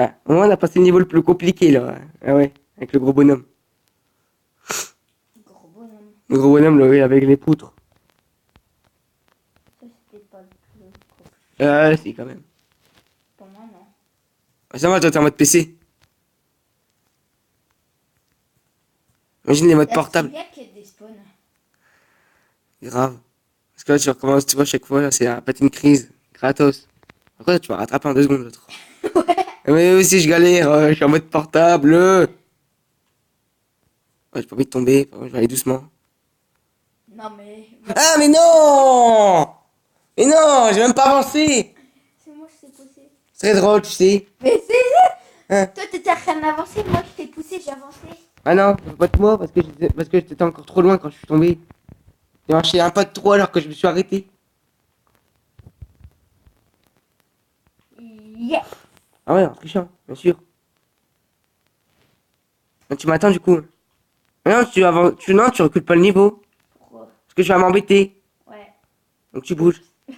Ah, au moins on a passé le niveau le plus compliqué là. Ah ouais, avec le gros bonhomme. Gros bonhomme. Le gros bonhomme, là, oui, avec les poutres. Ça, c'était pas le plus compliqué. Ah, si, quand même. Pour moi, non. Ah, ça va, toi, t'es en mode PC. Imagine les modes portables. C'est bien qu'il y ait des spawns. Grave. Parce que là, tu recommences, tu vois, chaque fois, c'est un une crise. Gratos. Après, tu vas rattraper en 2 secondes l'autre. Ouais. Mais aussi, je galère, je suis en mode portable. Ouais, j'ai pas envie de tomber, je vais aller doucement. Non, mais. Ah, mais non! Mais non, j'ai même pas avancé! C'est moi, je t'ai poussé. C'est très drôle, tu sais. Mais c'est. Hein? Toi, t'étais en train d'avancer. Moi, je t'ai poussé, j'ai avancé. Ah non, pas de moi, parce que j'étais encore trop loin quand je suis tombé. J'ai marché un pas de trop alors que je me suis arrêté. Yeah. Ah ouais, en trichant, bien sûr. Mais tu m'attends du coup. Mais non, non, tu recules pas le niveau. Pourquoi? Parce que je vais m'embêter. Ouais. Donc tu bouges. Je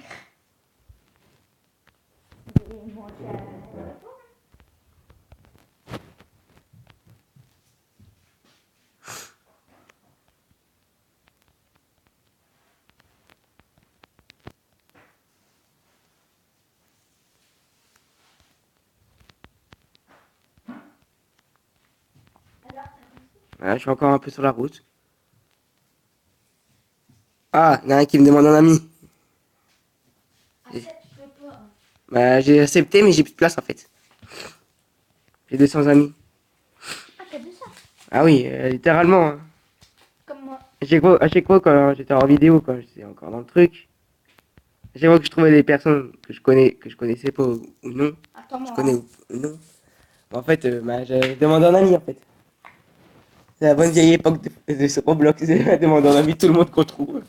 vais manger à... Je suis encore un peu sur la route. Ah, il y en a un qui me demande un ami. Accepte, je peux pas. J'ai accepté, mais j'ai plus de place en fait. J'ai 200 amis. Ah, t'as vu ça? Ah oui, littéralement. Hein. Comme moi. À chaque fois quand j'étais en vidéo, quand j'étais encore dans le truc, à chaque fois que je trouvais des personnes que je connaissais pas ou non, je Attends-moi. connais Hein. ou non, en fait, j'avais demandé un ami en fait. C'est la bonne vieille époque de ce Roblox, c'est demander un ami tout le monde qu'on trouve.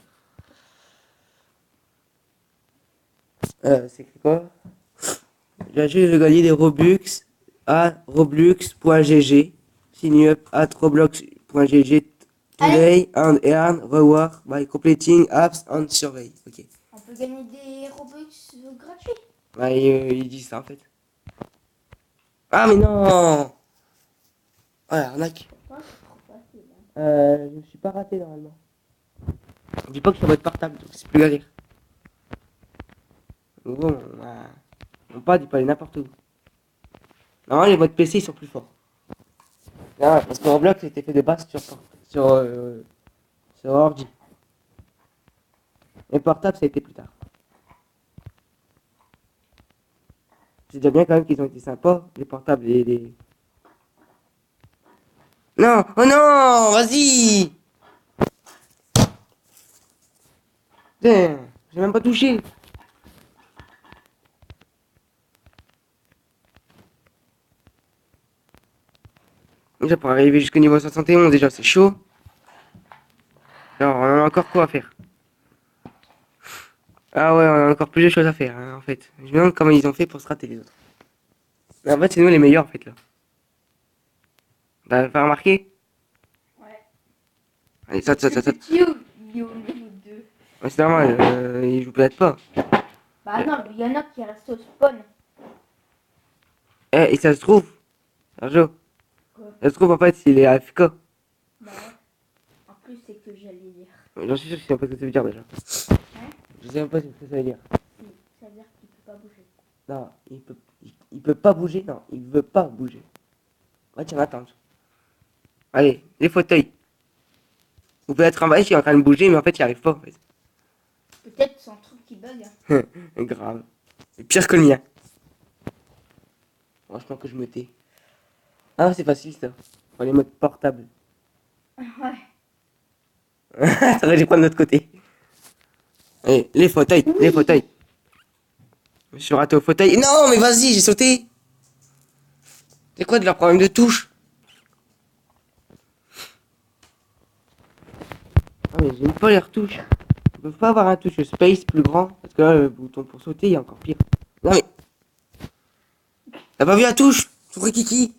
C'est quoi? J'ai juste gagné des Robux à roblox.gg. Sign up at roblox.gg today and earn reward by completing apps and survey. Ok. On peut gagner des Robux gratuits. Il dit ça en fait. Ah mais non! Oh la arnaque. Ouais, c'est trop facile. Hein. Je me suis pas raté normalement. Dis pas que je suis en mode portable, donc c'est plus galère. Bon, mon pad il peut aller n'importe où. Normalement les modes PC ils sont plus forts. Ah, parce que Roblox était fait de base sur ordi. Les portables ça a été plus tard. C'est déjà bien quand même qu'ils ont été sympas, les portables et les... Non! Oh non! Vas-y! Putain, j'ai même pas touché. Déjà pour arriver jusqu'au niveau 71 déjà c'est chaud. Alors on a encore quoi à faire? Ah ouais, on a encore plus de choses à faire hein, en fait. Je me demande comment ils ont fait pour se rater les autres. Mais en fait c'est nous les meilleurs en fait là. T'as pas remarqué? Ouais. Allez, saute, saute, saute, saute. Il est au niveau 2. Ouais, c'est normal, ils jouent peut-être pas. Bah non, il y en a qui restent au spawn. Et ça se trouve, Sergio, Quoi? ça se trouve en fait s'il est AFK. Bah ouais. En plus, c'est que j'allais lire. J'en suis sûr que je sais pas ce que ça veut dire déjà. Hein? Je sais même pas ce que ça veut dire. Si, ça veut dire qu'il peut pas bouger. Non, il peut pas bouger, non, il veut pas bouger. Ouais, tiens, attends. Allez, les fauteuils. Vous pouvez être en bas, il est en train de bouger, mais en fait il arrive pas en fait. Peut-être son truc qui bug. Hein. Grave. C'est pire que le mien. Franchement que je me tais. Ah c'est facile ça. Pour les modes portables. Ouais. Ça va, je vais prendre de l'autre côté. Allez, les fauteuils, Oui. les fauteuils. Je suis raté au fauteuil. Non, mais vas-y, j'ai sauté. C'est quoi de leur problème de touche? Ah, mais j'aime pas les retouches. On peut pas avoir un touche space plus grand. Parce que là, le bouton pour sauter, il est encore pire. Non, mais. T'as pas vu la touche? Souris Kiki.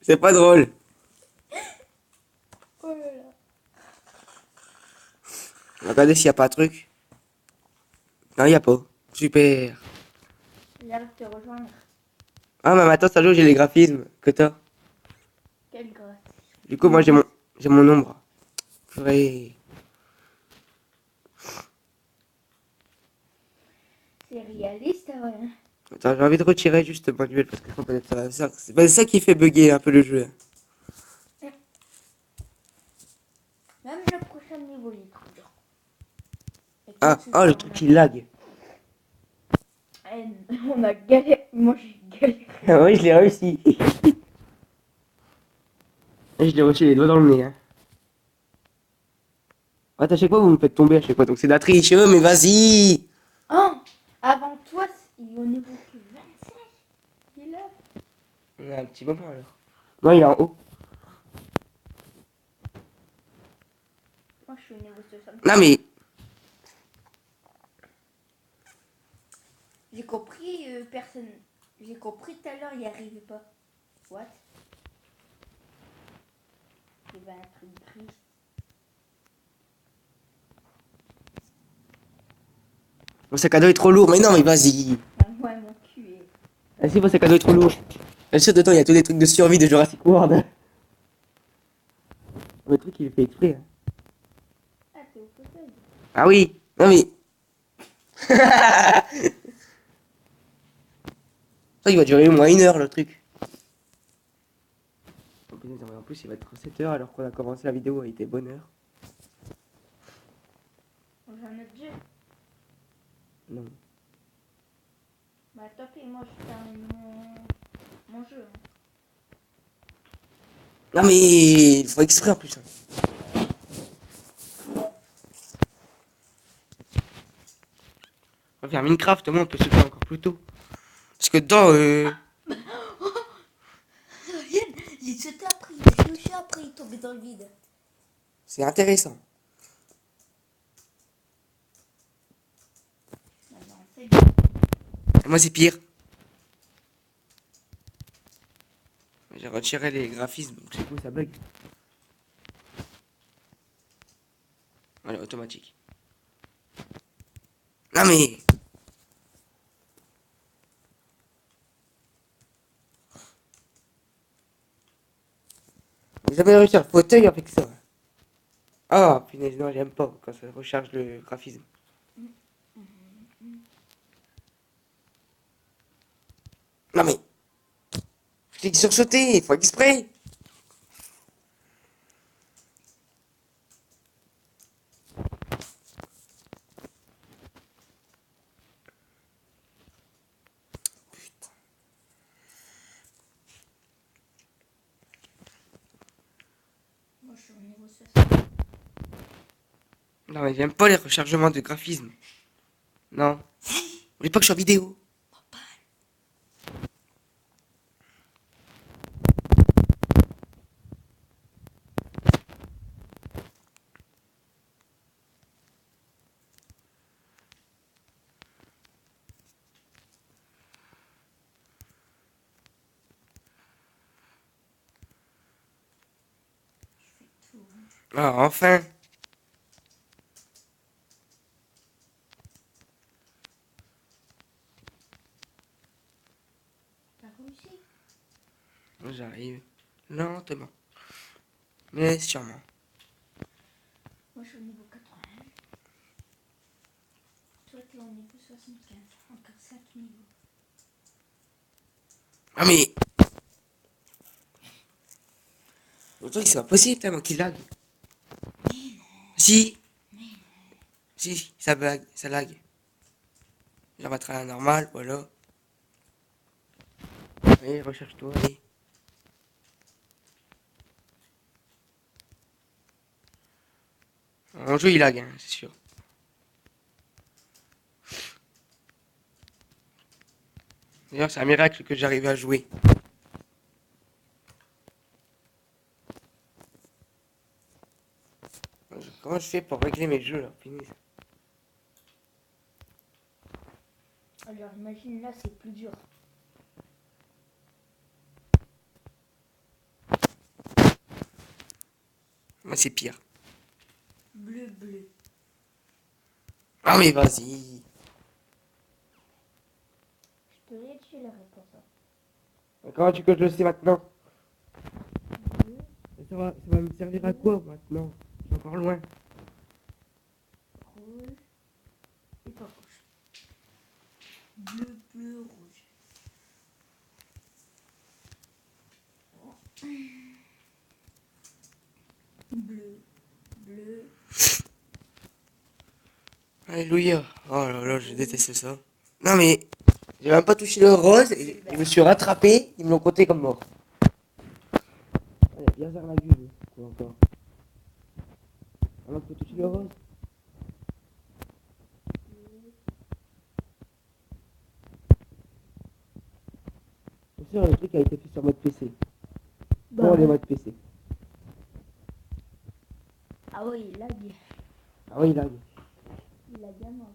C'est pas drôle. Oh là là. Regardez s'il y a pas un truc. Non, il y a pas. Super. J'arrive de te rejoindre. Ah, mais maintenant, ça joue, j'ai les graphismes que t'as. Quel grâce. Du coup, moi, j'ai mon ombre. Purée. C'est réaliste, ouais. Attends, j'ai envie de retirer juste manuel parce que je crois peut-être ça. C'est ça qui fait bugger un peu le jeu. Même le prochain niveau, il est trop dur. Ah, oh, le truc il lag. On a galéré. Moi, j'ai galéré. Ah oui, je l'ai réussi. Je l'ai reçu les doigts dans le nez. Hein. Attends, à chaque fois, vous me faites tomber à chaque fois. Donc c'est de la triche, mais vas-y. Oh, avant toi, il est au niveau que 25. Il est là. On a un petit moment alors. Moi, il est en haut. Moi, je suis au niveau 60. Non, mais. J'ai compris, personne. J'ai compris tout à l'heure, il n'y arrivait pas. What? Il y avait un truc triste. Mon sac à dos est trop lourd. Mais non, mais vas-y. Ah, ouais, mon cul est. Ah si, mon sac à dos est trop lourd. Bien sûr, dedans, il y a tous les trucs de survie de Jurassic World. Le truc, il est fait exprès. Hein. Ah, t'es au fauteuil. Ah oui. Non, mais. Ça, il va durer au moins 1 heure le truc. En plus, il va être 7 heures alors qu'on a commencé la vidéo, il était bonne heure. On fait un autre jeu. Non. Bah tant pis, moi je termine mon jeu. Non mais il faut exprès en plus. On va faire Minecraft, au moins on peut se faire encore plus tôt. Parce que dedans, J'ai sauté après, j'ai touché après, il est tombé dans le vide. c'est intéressant. Maintenant, c'est bien. Et moi c'est pire. J'ai retiré les graphismes, donc c'est cool, ça bug. Voilà, automatique. Non mais... J'ai jamais réussi à le fauteuil avec ça. Ah, punaise, non, j'aime pas quand ça recharge le graphisme. Non mais... Je clique sur sauter, il faut exprès. Moi je suis au niveau 60. Non mais j'aime pas les rechargements de graphisme. Non. Oublie pas que je suis en vidéo. Ah, enfin. T'as réussi? J'arrive. Lentement. Mais sûrement. Moi je suis au niveau 80. Toi t'es au niveau 75. Encore 5 niveaux. Ah mais... Le truc c'est pas possible tellement qu'il lag. Si. Si, ça bug, ça lag. Je vais remettre à la normale, voilà. Allez, recherche-toi, allez. Mon jeu il lag, hein, c'est sûr. D'ailleurs, c'est un miracle que j'arrive à jouer. Comment je fais pour régler mes jeux là, punaise. Alors imagine là c'est plus dur. Moi c'est pire. Bleu, bleu. Ah mais vas-y. Je te l'ai dit la réponse. Comment tu que je le sais maintenant? Bleu, Ça va me servir à quoi maintenant? Je suis encore loin. rouge et pas rouge. Bleu, bleu, rouge. Bleu, bleu. Alléluia. Oh là là, je déteste ça. Non mais, j'ai même pas touché le rose et je me suis rattrapé, ils me l'ont compté comme mort. Allez, bien vers la gueule. Quoi encore? Alors que toucher le rose. C'est sûr, le truc a été fait sur mode PC. Bon, les modes PC. Ah oui, il a bien. Ah oui, là. Il a bien manqué.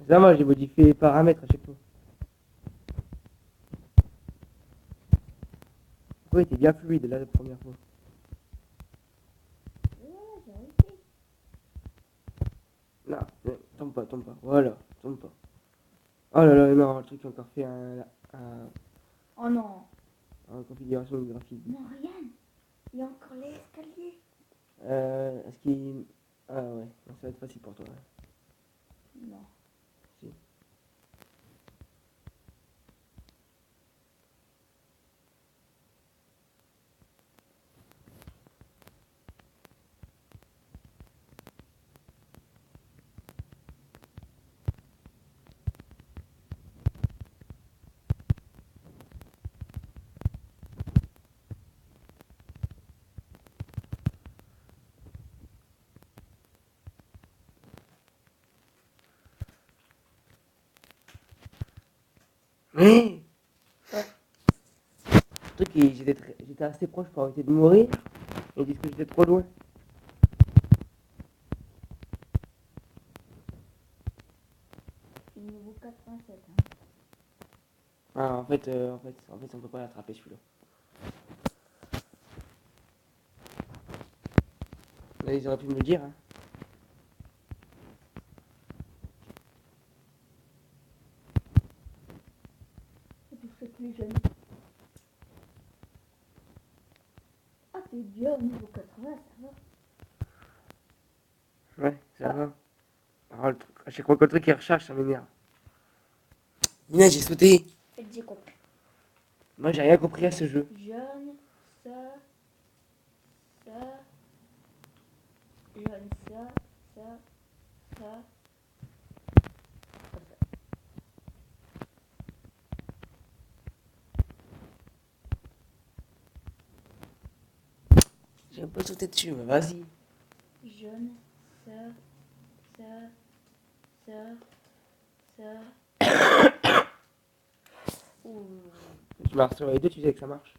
Ça, moi, j'ai modifié les paramètres à chaque fois. Oui, t'es bien fluide là la première fois. Ouais, j'ai réussi. Non, tombe pas, tombe pas. Voilà, tombe pas. Oh là là, non, le truc a encore fait Oh non. une configuration de graphisme. Non, rien. Il y a encore l'escalier. Est-ce qu'il... Ah ouais, ça va être facile pour toi. Ouais. Non. Si. Mais, Ouais. le truc, j'étais assez proche pour arrêter de mourir. Ils disent que j'étais trop loin. C'est niveau 87. Hein. Ah, en fait, on peut pas l'attraper celui-là. Là, ils auraient pu me le dire, hein. Et tu serais plus jeune. Ah, t'es déjà au niveau 80, ça va. Ouais, ça va. Alors, à chaque fois que le truc il recharge, ça m'énerve. Mina, j'ai sauté. Et j'ai compris. Moi, j'ai rien compris à ce jeu. Jeune, ça, jeune, ça, ça, ça. J'ai un peu sauté dessus, mais vas-y. Jeune, ça, ça, ça. Ouh. Tu marches sur les deux, tu sais que ça marche.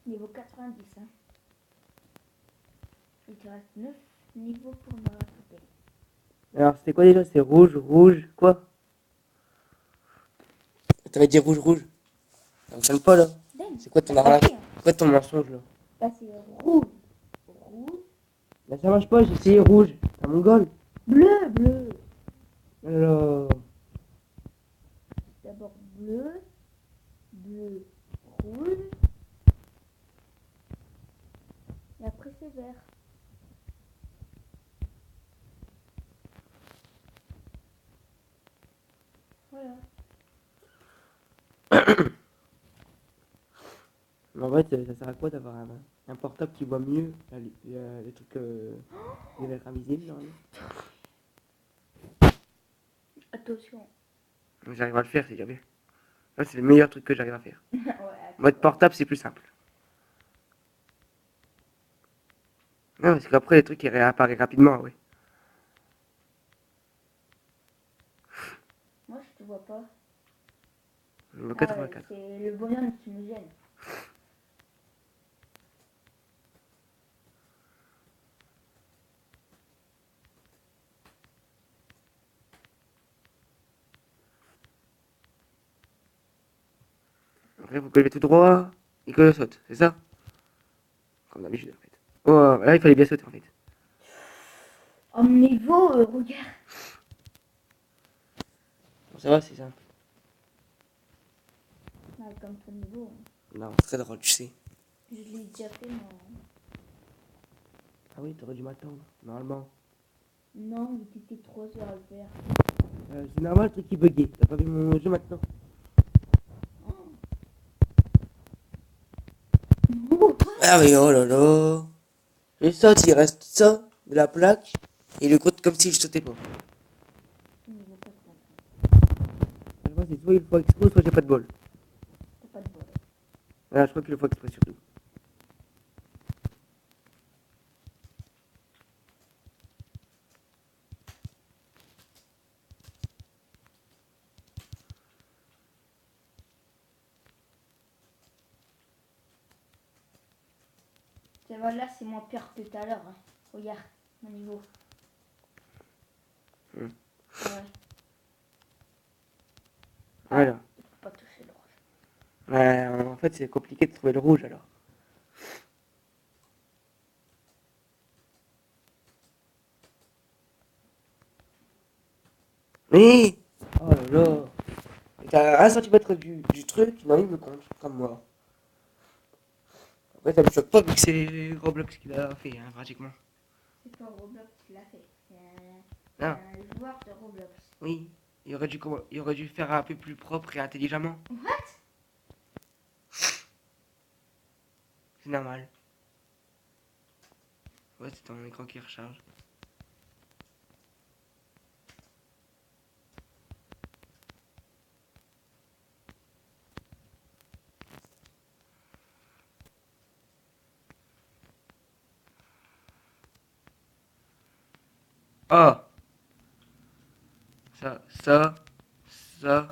Niveau 90, hein. Il te reste 9 niveaux pour me rattraper. Alors, c'était quoi déjà? C'est rouge, rouge, quoi? T'avais dit rouge, rouge. Ça fonctionne pas là. Dingue. C'est quoi ton T'as arnaque? compris, hein. C'est quoi ton mensonge là? Là, c'est rouge. Rouge. Là, ça marche pas, j'ai essayé rouge. T'as mon goal. Bleu, bleu. Alors. D'abord bleu, bleu, rouge. Et après, c'est vert. Voilà. Mais en fait, ça sert à quoi d'avoir un portable qui voit mieux les trucs les verres invisibles normalement? Attention. J'arrive à le faire, c'est déjà bien. Là, c'est le meilleur truc que j'arrive à faire. Ouais, Mode portable, c'est plus simple. Non, parce qu'après, les trucs, ils réapparaissent rapidement, oui. moi, je te vois pas. Niveau Ah ouais, 84. c'est le bonhomme qui me gêne. Après, vous levez tout droit et que je saute, c'est ça? Comme d'habitude, en fait. Oh, là, il fallait bien sauter, en fait. Oh, niveau, regarde. Bon, ça va, c'est simple. Ouais, comme ton niveau. Hein. Non, très drôle, tu sais. Je l'ai déjà fait, mais... Ah oui, t'aurais dû m'attendre, normalement. Non, il était 3 heures à le faire. C'est normal, le truc qui buguait. T'as pas vu mon jeu maintenant? Ah oui, oh là là. Je saute, il reste ça de la plaque et le compte comme si je sautais pas. Niveau 80. Je pense que c'est soit il faut exprès, soit j'ai pas de bol. T'as pas de bol. Ah, je crois qu'il le faut exprès surtout. Tu vois, là, c'est moins pire que tout à l'heure. Hein. Regarde, mon niveau. Hmm. Ouais. Voilà. Il faut pas toucher le rouge. Ouais, en fait, c'est compliqué de trouver le rouge alors. Mais oh là là. T'as 1 centimètre du truc, non, il me compte, comme moi. Après, ça me choque pas vu que c'est Roblox qui l'a fait, hein, pratiquement. C'est pas Roblox qui l'a fait. C'est Ah, un joueur de Roblox. oui. Il aurait dû faire un peu plus propre et intelligemment. What? C'est normal. Ouais, c'est ton écran qui recharge. Oh, ça, ça, ça,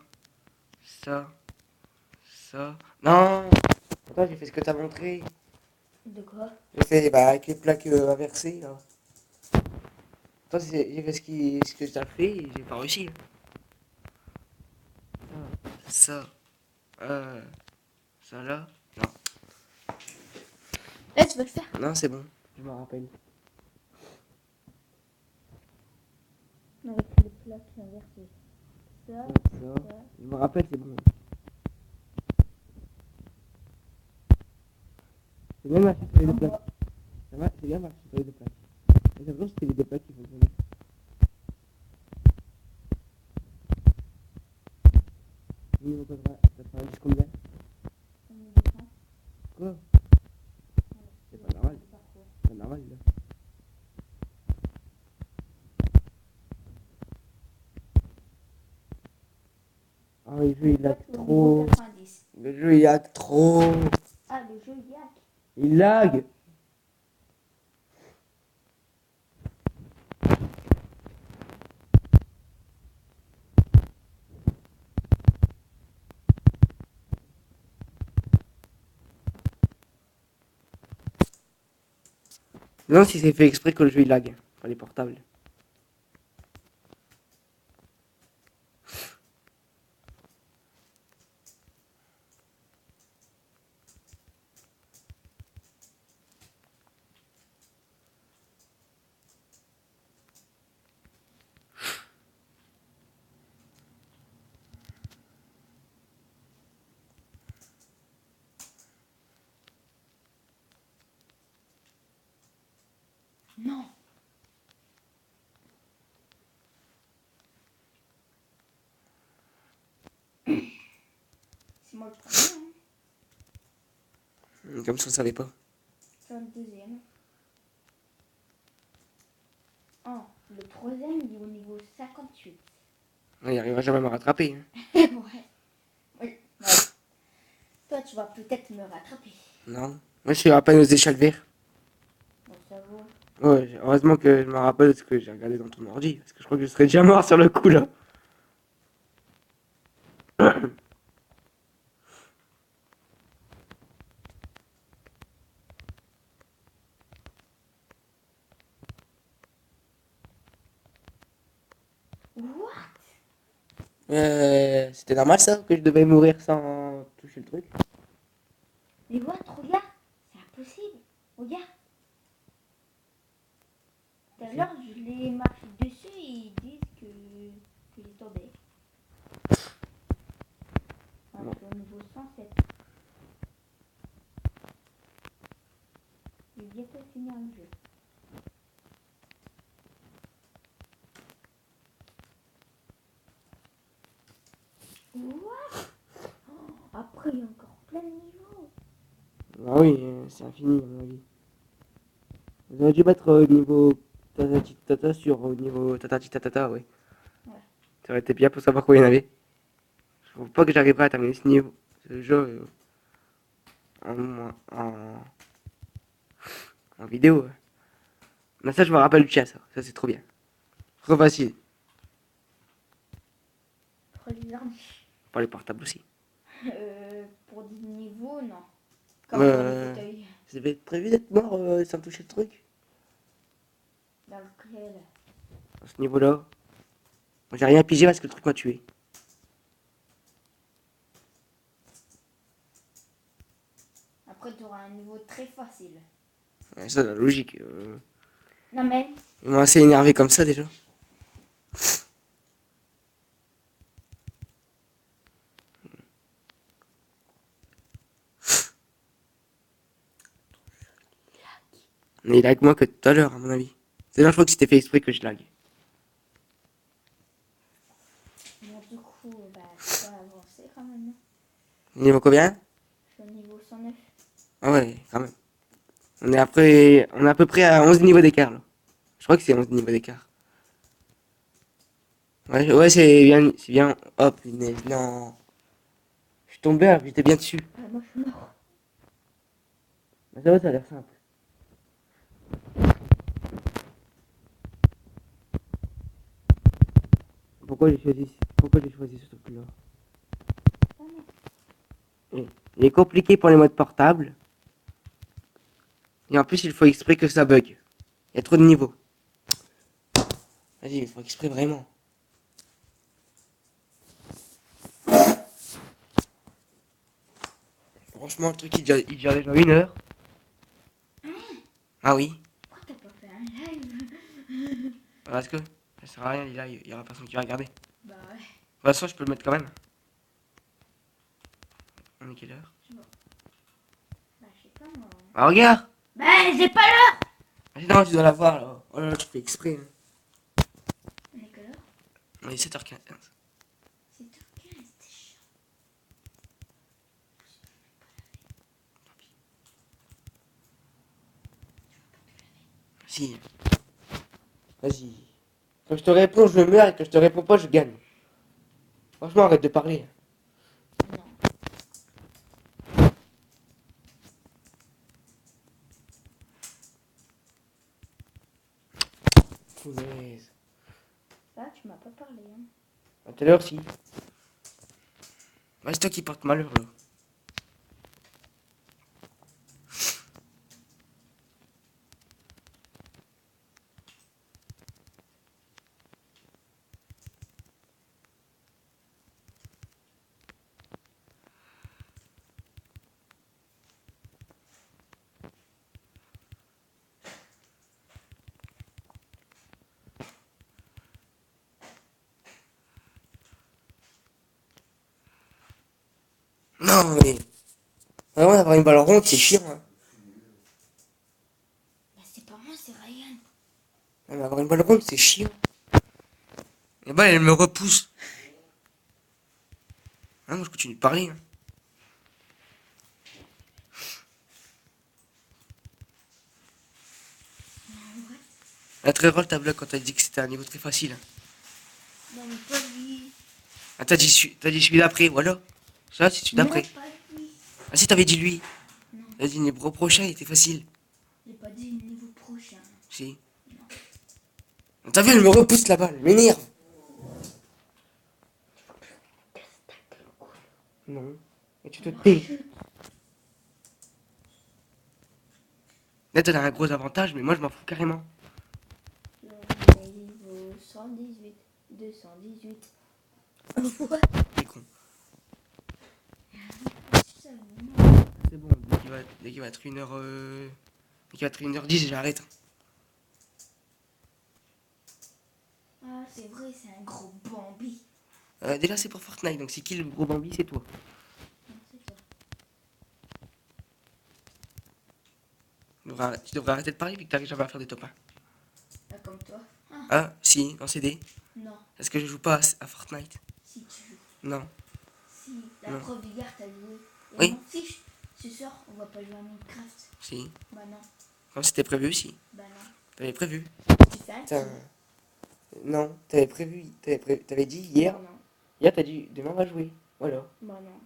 ça. Non! Attends, j'ai fait ce que t'as montré. De quoi? J'ai fait bah, avec les plaques inversées là. Attends, j'ai fait ce que t'as fait et j'ai pas réussi. Ça, euh, ça là. Non, Là, tu vas le faire. non, c'est bon, je m'en rappelle. Avec les plaques inversées. Ça, Ça, je me rappelle, c'est bon. C'est bien marché sur les deux plaques. C'est bien marché sur les deux plaques. Mais ça veut dire que c'était les deux plaques qui fonctionnaient. Niveau 90 combien? Quoi? C'est pas normal. C'est pas normal là. Ah, le jeu il lag trop. 90. Le jeu il lag trop. Ah, le jeu yak. Il lag. Non, si c'est fait exprès que le jeu il lag. Pour les portables. Non. C'est moi le premier, hein. Comme si on savait pas. C'est le deuxième. Oh, le troisième, il est au niveau 58. Il arrivera jamais à me rattraper. Hein. Ouais. Ouais. Toi, tu vas peut-être me rattraper. Non. Moi je suis à peine aux échelles vertes. Bon, ça vaut. Ouais, heureusement que je me rappelle ce que j'ai regardé dans ton ordi. Parce que je crois que je serais déjà mort sur le coup là. What? C'était normal ça que je devais mourir sans toucher le truc. Mais what? Regarde. C'est impossible. Regarde. Tout à l'heure, je l'ai marqué dessus et ils disent que il est tombé. On est au niveau 107. Il vient de finir le jeu. What? Oh, après, il y a encore plein de niveaux. Ah oui, c'est infini à mon avis. J'aurais dû mettre niveau tatati tata sur niveau tatati tatata, ouais. Ouais. Ça aurait été bien pour savoir combien il y en avait. Je trouve pas que j'arriverai à terminer ce niveau, ce jeu en vidéo. Mais ça, je me rappelle du chat, ça. Ça, c'est trop bien. Trop facile. Pour les armes. Pour les portables aussi. Pour des niveaux, non. Comme pour les fauteuils. C'était prévu d'être mort sans toucher le truc. Dans lequel? À ce niveau-là. J'ai rien pigé parce que le truc m'a tué. Après, tu auras un niveau très facile. Ouais, ça, la logique. Non, mais Ils m'ont assez énervé comme ça déjà. Mais il lag moins que tout à l'heure, à mon avis. C'est là, je crois que c'était fait exprès que je lag. bon, du coup, bah, tu vas avancer quand même. Niveau combien? Je suis au niveau 109. Ah ouais, quand même. On est à peu près à 11 niveaux d'écart là. Je crois que c'est 11 niveaux d'écart. Ouais, ouais, c'est bien, c'est bien. Oh punaise, non. Je suis tombé alors que j'étais bien dessus. Ah, moi, je suis mort. Mais ça va, ça a l'air simple. pourquoi j'ai choisi ce truc-là? Il est compliqué pour les modes portables. Et en plus, il faut exprès que ça bug. Il y a trop de niveaux. Vas-y, il faut exprès vraiment. Franchement, le truc, il dure déjà 1 heure. Ah oui. Pourquoi t'as pas fait un live? Parce que ça sert à rien, il y aura personne qui va regarder. Bah ouais. De toute façon, je peux le mettre quand même. On est quelle heure? Bah je sais pas moi. Ah, regarde! Bah j'ai pas l'heure. Vas-y, non, tu dois la voir là. Oh là là, tu fais exprès. Hein. On est quelle heure? On est 7h15. 7h15, t'es chiant. Si. Vas-y. Quand je te réponds, je meurs et quand je te réponds pas, je gagne. Franchement, arrête de parler. Non. Foutaise. Là tu m'as pas parlé hein. À tout à l'heure, si. Ouais, c'est toi qui porte malheur là. Non, mais. Vraiment, d'avoir une balle ronde, c'est chiant. Hein. Bah c'est pas moi, c'est Ryan. Non, mais avoir une balle ronde, c'est chiant. La balle, elle me repousse. Hein, moi, je continue de parler. Hein. Elle très drôle ta blague quand t'as dit que c'était un niveau très facile. Non mais pas lui. Ah, t'as dit celui d'après, voilà. Ça, c'est celui Non d'après. pas lui. Ah, si, t'avais dit lui. Non. T'as dit le niveau prochain, il était facile. J'ai pas dit le niveau prochain. Si. T'as vu, elle me repousse la balle, elle m'énerve. Non. Et tu te tais. Là, t'as un gros avantage, mais moi, je m'en fous carrément. Niveau 118, 218. T'es con. Seulement. C'est bon, dès qu'il va être 1h. Dès qu'il va être 1h10, j'arrête. Ah c'est vrai, c'est un gros Bambi. Déjà, c'est pour Fortnite, donc c'est qui le gros Bambi, c'est toi. Non, c'est toi. Tu devrais arrêter de parler vu que t'arrives jamais à faire des top 1. Pas comme toi. Ah, Ah, si, dans CD. non, Est-ce que je joue pas à Fortnite? si tu joues. Non. Si, la Non. preuve hier t'as joué. Et Oui. m'en fiche. Ce soir, on va pas jouer à Minecraft. Si. Bah non, Comme c'était prévu aussi. bah non. T'avais prévu. Tu fais un Putain. kill. Non, t'avais prévu. T'avais dit hier. Bah non, Hier, t'as dit demain on va jouer. Voilà. bah non,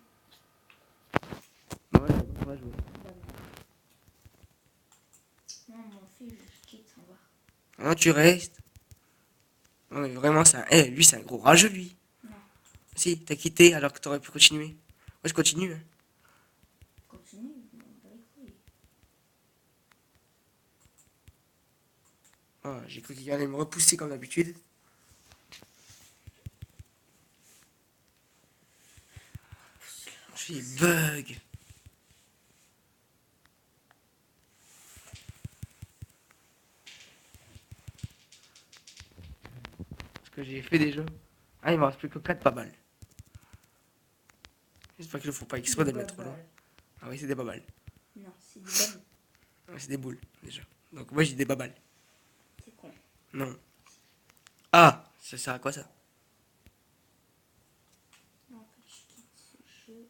Voilà, on va jouer. bah non. Non, m'en fiche, je quitte, on va. Non, tu restes. Non, mais vraiment, c'est un. Eh, lui, c'est un gros rageux, lui. Non, Si, t'as quitté alors que t'aurais pu continuer. Moi, je continue. Hein. continue, je m'en bats les couilles. Oh, j'ai cru qu'il allait me repousser comme d'habitude. Je suis bug. Ce que j'ai fait déjà. Ah, il me reste plus que 4 babales. J'espère qu'ils ne font pas exprès de Des mettre loin. babales. Ah oui, c'est des babales. Non, c'est des babales. Ouais, c'est des boules, déjà. Donc moi, j'ai des babales. C'est con. Non. Ah, ça sert à quoi ça? Non, en fait, je quitte ce jeu.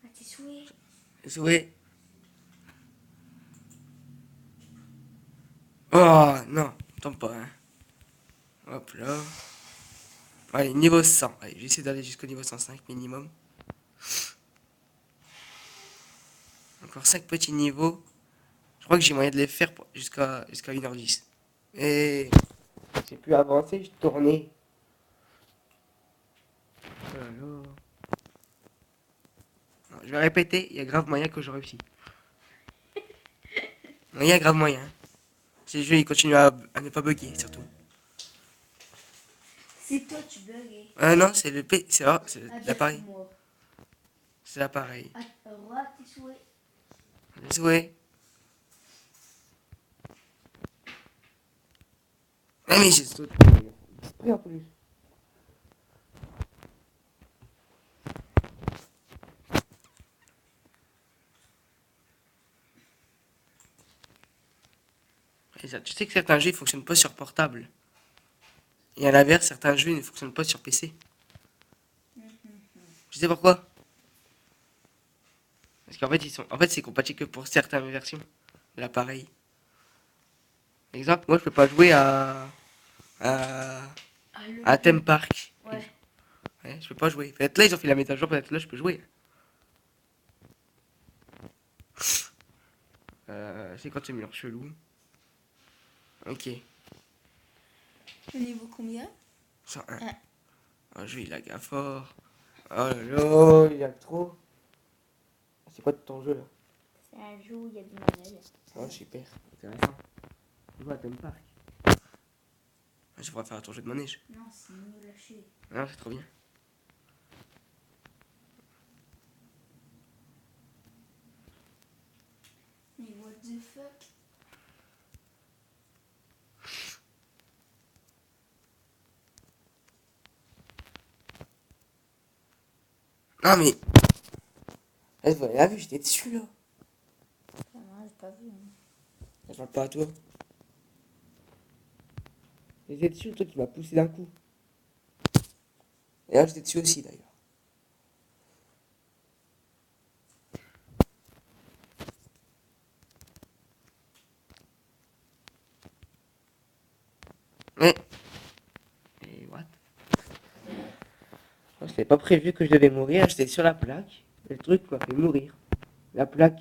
Ah, tes souhaits. Jouer. Oh, non, tombe pas, hein. Hop là. Allez, niveau 100. Allez, j'essaie d'aller jusqu'au niveau 105 minimum. Encore 5 petits niveaux. Je crois que j'ai moyen de les faire jusqu'à 1h10. Et j'ai pu avancer, je tournais. Oh là là. Non, je vais répéter, il y a grave moyen que je réussis. Non, il y a grave moyen. Si le jeu il continue à ne pas bugger, surtout. C'est toi, tu bugues. Non, c'est le P, c'est l'appareil. Moi. C'est l'appareil. Roi, tes souhaits. Désolé. Ah, mais j'ai sauté. Exprès en plus. Et ça, tu sais que certains jeux ne fonctionnent pas sur portable. Et à l'inverse, certains jeux ne fonctionnent pas sur PC. Tu sais pourquoi? Parce qu'en fait, c'est compatible que pour certaines versions de l'appareil. Par exemple, moi je peux pas jouer à, à Theme Park. Ouais. Ouais, je peux pas jouer. Peut-être là, ils ont fait la mise à jour, peut-être là, je peux jouer. C'est quand c'est mur chelou. Ok. Au niveau combien? 101. Ah. Un jeu, il lag à fort. Oh là là, il lag trop. C'est quoi ton jeu là? C'est un jeu où il y a du manuel. Oh, super. Intéressant. Je vois à Theme Park. Je pourrais faire un tour jeu de manège. Non, c'est nul à chier. Non, c'est trop bien. Mais what the fuck? Non mais. Vous avez vu, j'étais dessus là. Non, j'ai pas vu. Je parle pas à toi. J'étais dessus, le truc qui m'a poussé d'un coup. Et là, j'étais dessus aussi d'ailleurs. Mais. Et what? Je n'avais pas prévu que je devais mourir, j'étais sur la plaque. Et le truc m'a fait mourir. La plaque.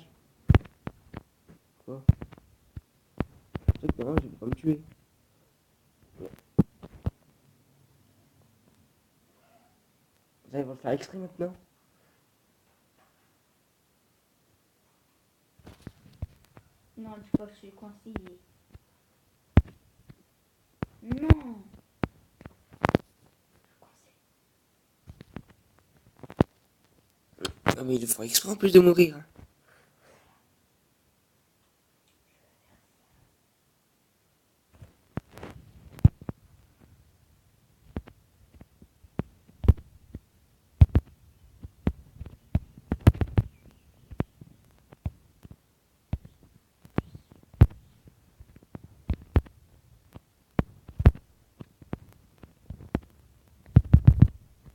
Quoi? Le truc, non, je vais pas me tuer. Vous allez le faire exprès maintenant? Non, dis pas que je suis coincé. Non. Non mais il faut exprès en plus de mourir. Hein.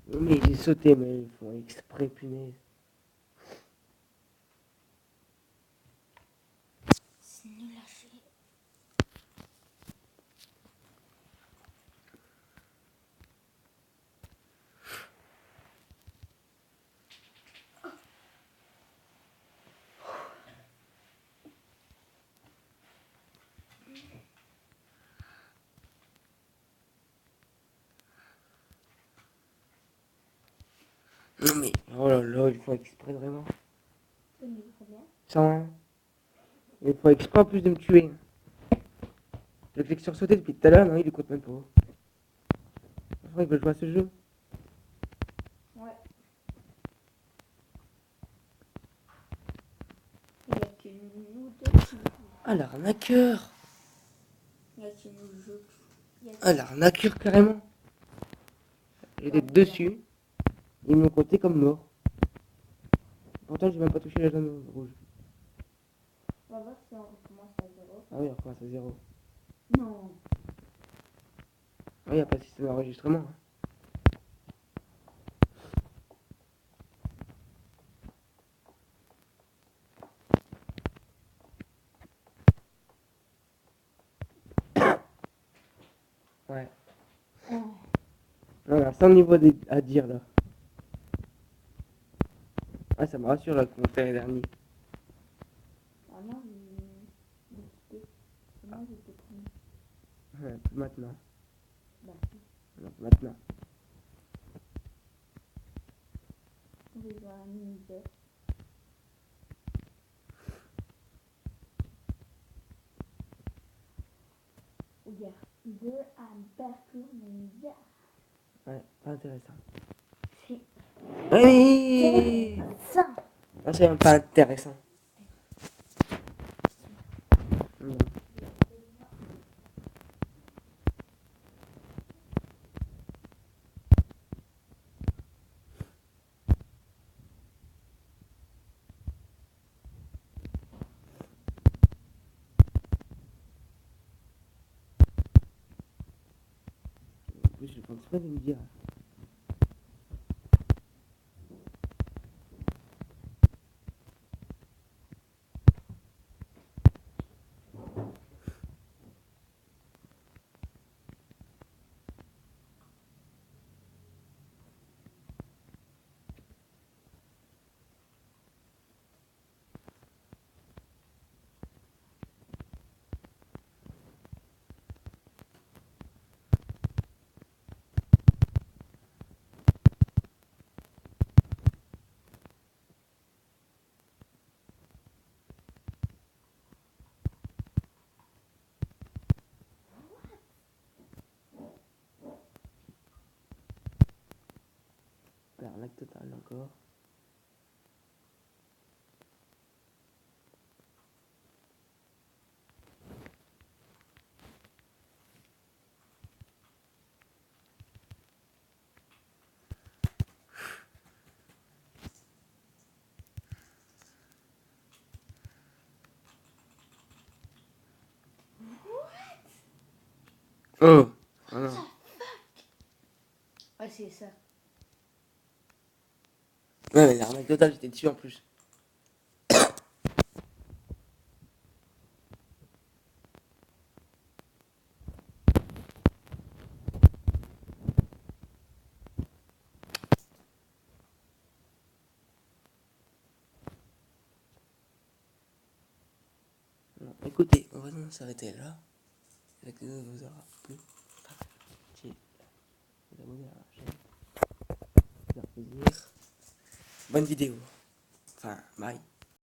Non mais j'ai sauté, mais ils font exprès, punaise. C'est nul à chier. Non mais, oh là là, ils font exprès vraiment. Au niveau combien? 101. Il faut exprès en plus de me tuer. Je le fais que sursauter depuis tout à l'heure, non, il écoute même pas. Franchement, il veut jouer à ce jeu. Ouais. Il y a que nous deux qui jouent. Ah, l'arnaqueur. Il y a que nous jouons. Ah, l'arnaqueur carrément. J'étais dessus. Ils m'ont compté comme mort. Pourtant, j'ai même pas touché la zone rouge. On va voir si on recommence à zéro. Ah oui, on recommence à 0. Non. Ah, il n'y a pas de système d'enregistrement. Hein. Ouais. Oh. On a 100 niveaux à dire là. Ah, ça me rassure là qu'on fait les derniers. Ah non, mais... Moi, j'étais premier. Maintenant. Bah, Non, maintenant. on va voir un mini-jeu. Regarde, un parcours ninja. Ouais, pas intéressant. C'est Oui. ça. Ah, c'est même pas intéressant. Non. En plus, je pense pas de me dire. L'arnaque totale encore. Oh. Ah non. Ah, c'est ça. Ouais, mais l'arnaque totale, j'étais dessus en plus. Non, écoutez, on va s'arrêter là. J'espère que ça vous aura plu. Si vous abonnez à la chaîne, ça fait plaisir. Bonne vidéo. Enfin, bye.